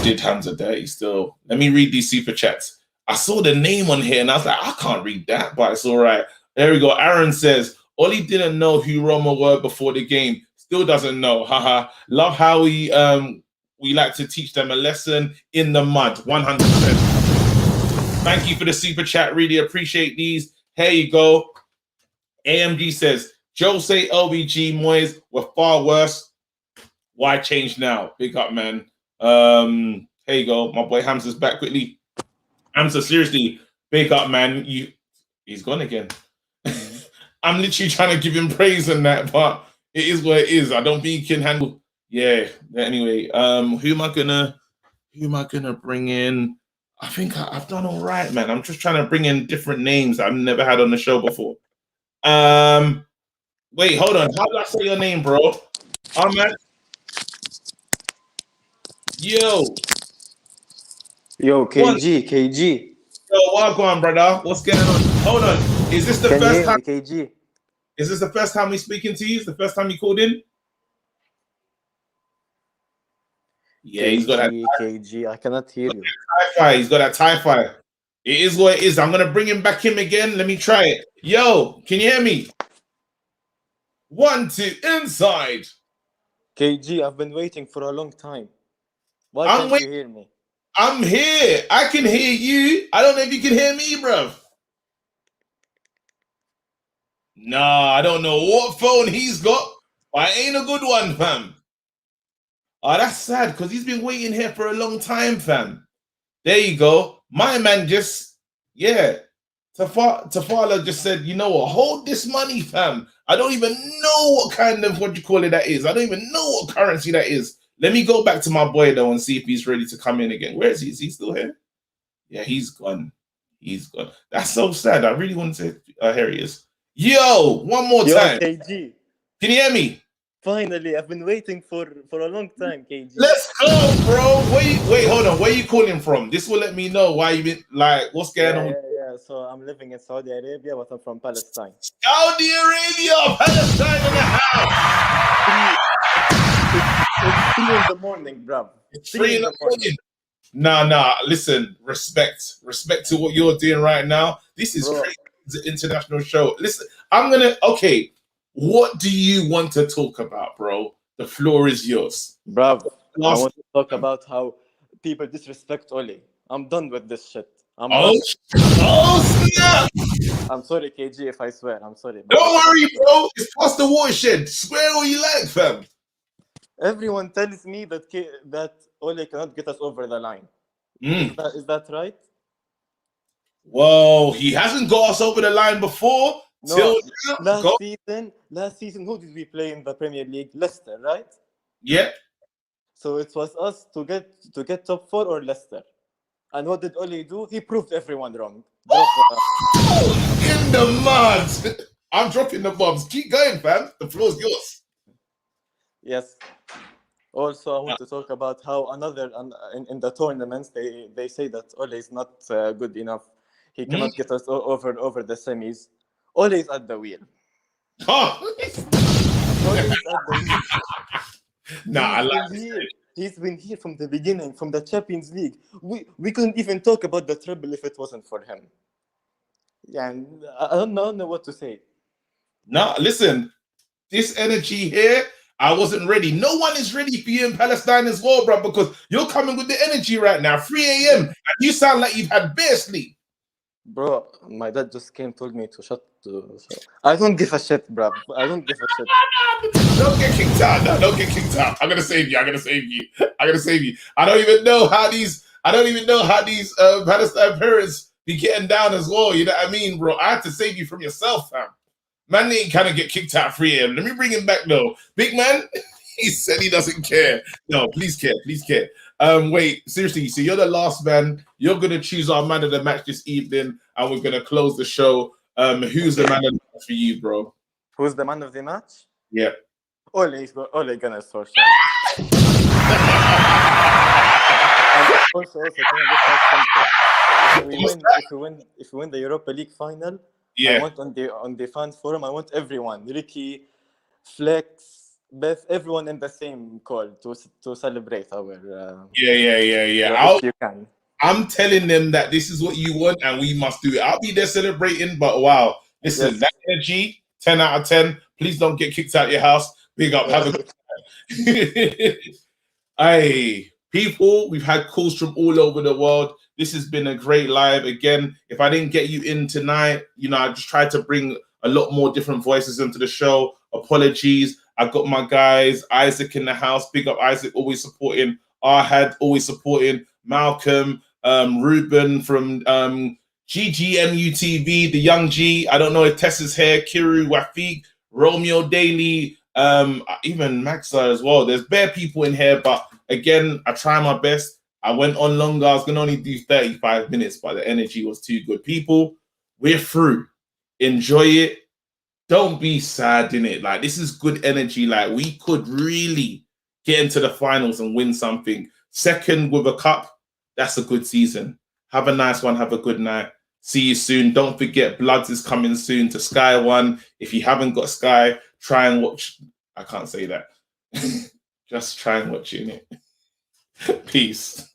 did Hamza dirty still. Let me read these super chats. I saw the name on here and I was like, I can't read that, but it's all right. There we go. Aaron says, Ollie didn't know who Roma were before the game. Still doesn't know. Haha. Love how we like to teach them a lesson in the mud. 100%. Thank you for the super chat. Really appreciate these. Here you go. AMG says, Jose, LBG, Moyes were far worse. Why change now? Big up, man. Here you go. My boy Hamza's back quickly. Hamza, seriously, big up, man. He's gone again. I'm literally trying to give him praise on that, but it is what it is. I don't think he can handle. Yeah. Anyway, who am I gonna bring in? I think I've done all right, man. I'm just trying to bring in different names I've never had on the show before. Wait, hold on. How do I say your name, bro? Man. Yo, KG. Yo, welcome, brother. What's going on? Hold on. Is this the Can you first hear time? me, KG? Is this the first time we speaking to you? Is the first time you called in? Yeah, he's got that KG. I cannot hear you. Tie-Fi. He's got that Tie-Fi. It is what it is. I'm gonna bring him back in again. Let me try it. Yo, can you hear me? 1, 2, inside. KG, I've been waiting for a long time. Why can't you hear me? I'm here. I can hear you. I don't know if you can hear me, bro. Nah, I don't know what phone he's got, but it ain't a good one, fam. Oh, that's sad because he's been waiting here for a long time, fam. There you go. My man just, yeah. Tafala just said, you know what? Hold this money, fam. I don't even know what kind of, what you call it, that is. I don't even know what currency that is. Let me go back to my boy, though, and see if he's ready to come in again. Where is he? Is he still here? Yeah, he's gone. He's gone. That's so sad. I really want to say, here he is. Yo, one more time. KG. Can you hear me? Finally, I've been waiting for a long time, KG. Let's go, bro. Wait, hold on. Where you calling from? This will let me know why you been like, what's going on? Yeah. So I'm living in Saudi Arabia, but I'm from Palestine. Saudi Arabia, Palestine in the house. It's 3 in the morning, bro. It's 3 in the morning. Nah. Listen, respect to what you're doing right now. This is crazy. It's an international show. Listen, okay. What do you want to talk about, bro? The floor is yours. Bro, I want to talk about how people disrespect Oli. I'm done with this shit. Oh snap! I'm sorry, KG, if I swear. I'm sorry. Don't worry, bro. It's past the watershed. Swear all you like, fam. Everyone tells me that Ole cannot get us over the line. Is that right? Whoa, he hasn't got us over the line before. No, last season, who did we play in the Premier League? Leicester, right? Yeah. So it was us to get top 4 or Leicester. And what did Ole do? He proved everyone wrong. In the mud. I'm dropping the bombs. Keep going, fam. The floor's yours. Yes. Also, I want to talk about how in the tournaments they say that Ole is not good enough. He cannot get us over the semis. Ole is at the wheel. Oh. Ole is at the wheel. He's been here from the beginning, from the Champions League. We couldn't even talk about the treble if it wasn't for him. Yeah, I don't know what to say. No, listen, this energy here, I wasn't ready. No one is ready for you in Palestine as well, bro, because you're coming with the energy right now, 3 a.m., and you sound like you've had bare sleep. Bro, my dad just told me to shut. I don't give a shit, bro. I don't give a shit. Don't get kicked out. No, don't get kicked out. I'm gonna save you. I don't even know how these Palestine parents be getting down as well. You know what I mean, bro? I had to save you from yourself, fam. Man ain't kind of get kicked out 3 a.m. Let me bring him back though. Big man, he said he doesn't care. No, please care. Wait, seriously, so you're the last man. You're gonna choose our man of the match this evening, and we're gonna close the show. Who's the man of the match for you, bro? Who's the man of the match? Yeah. Ole gonna score. And also, can I just add something? If we win the Europa League final, I want on the fan forum, I want everyone, Ricky, Flex, everyone in the same call to celebrate our Yeah. if you can. I'm telling them that this is what you want and we must do it. I'll be there celebrating, but wow, listen, Yes. that energy, 10 out of 10. Please don't get kicked out of your house. Big up, have a good time. Hey, people, we've had calls from all over the world. This has been a great live. Again, if I didn't get you in tonight, you know, I just tried to bring a lot more different voices into the show. Apologies. I've got my guys, Isaac in the house. Big up Isaac, always supporting. Arhad, always supporting. Malcolm, Ruben from GGMUTV, the young G. I don't know if Tessa's here. Kiru, Wafiq, Romeo Daily, even Maxa as well. There's bare people in here, but again, I try my best. I went on longer. I was gonna only do 35 minutes, but the energy was too good. People, we're through. Enjoy it. Don't be sad in it. Like, this is good energy. Like, we could really get into the finals and win something. Second with a cup, that's a good season. Have a nice one. Have a good night. See you soon. Don't forget, Bloods is coming soon to Sky One. If you haven't got Sky, try and watch. I can't say that. Just try and watch it. Peace.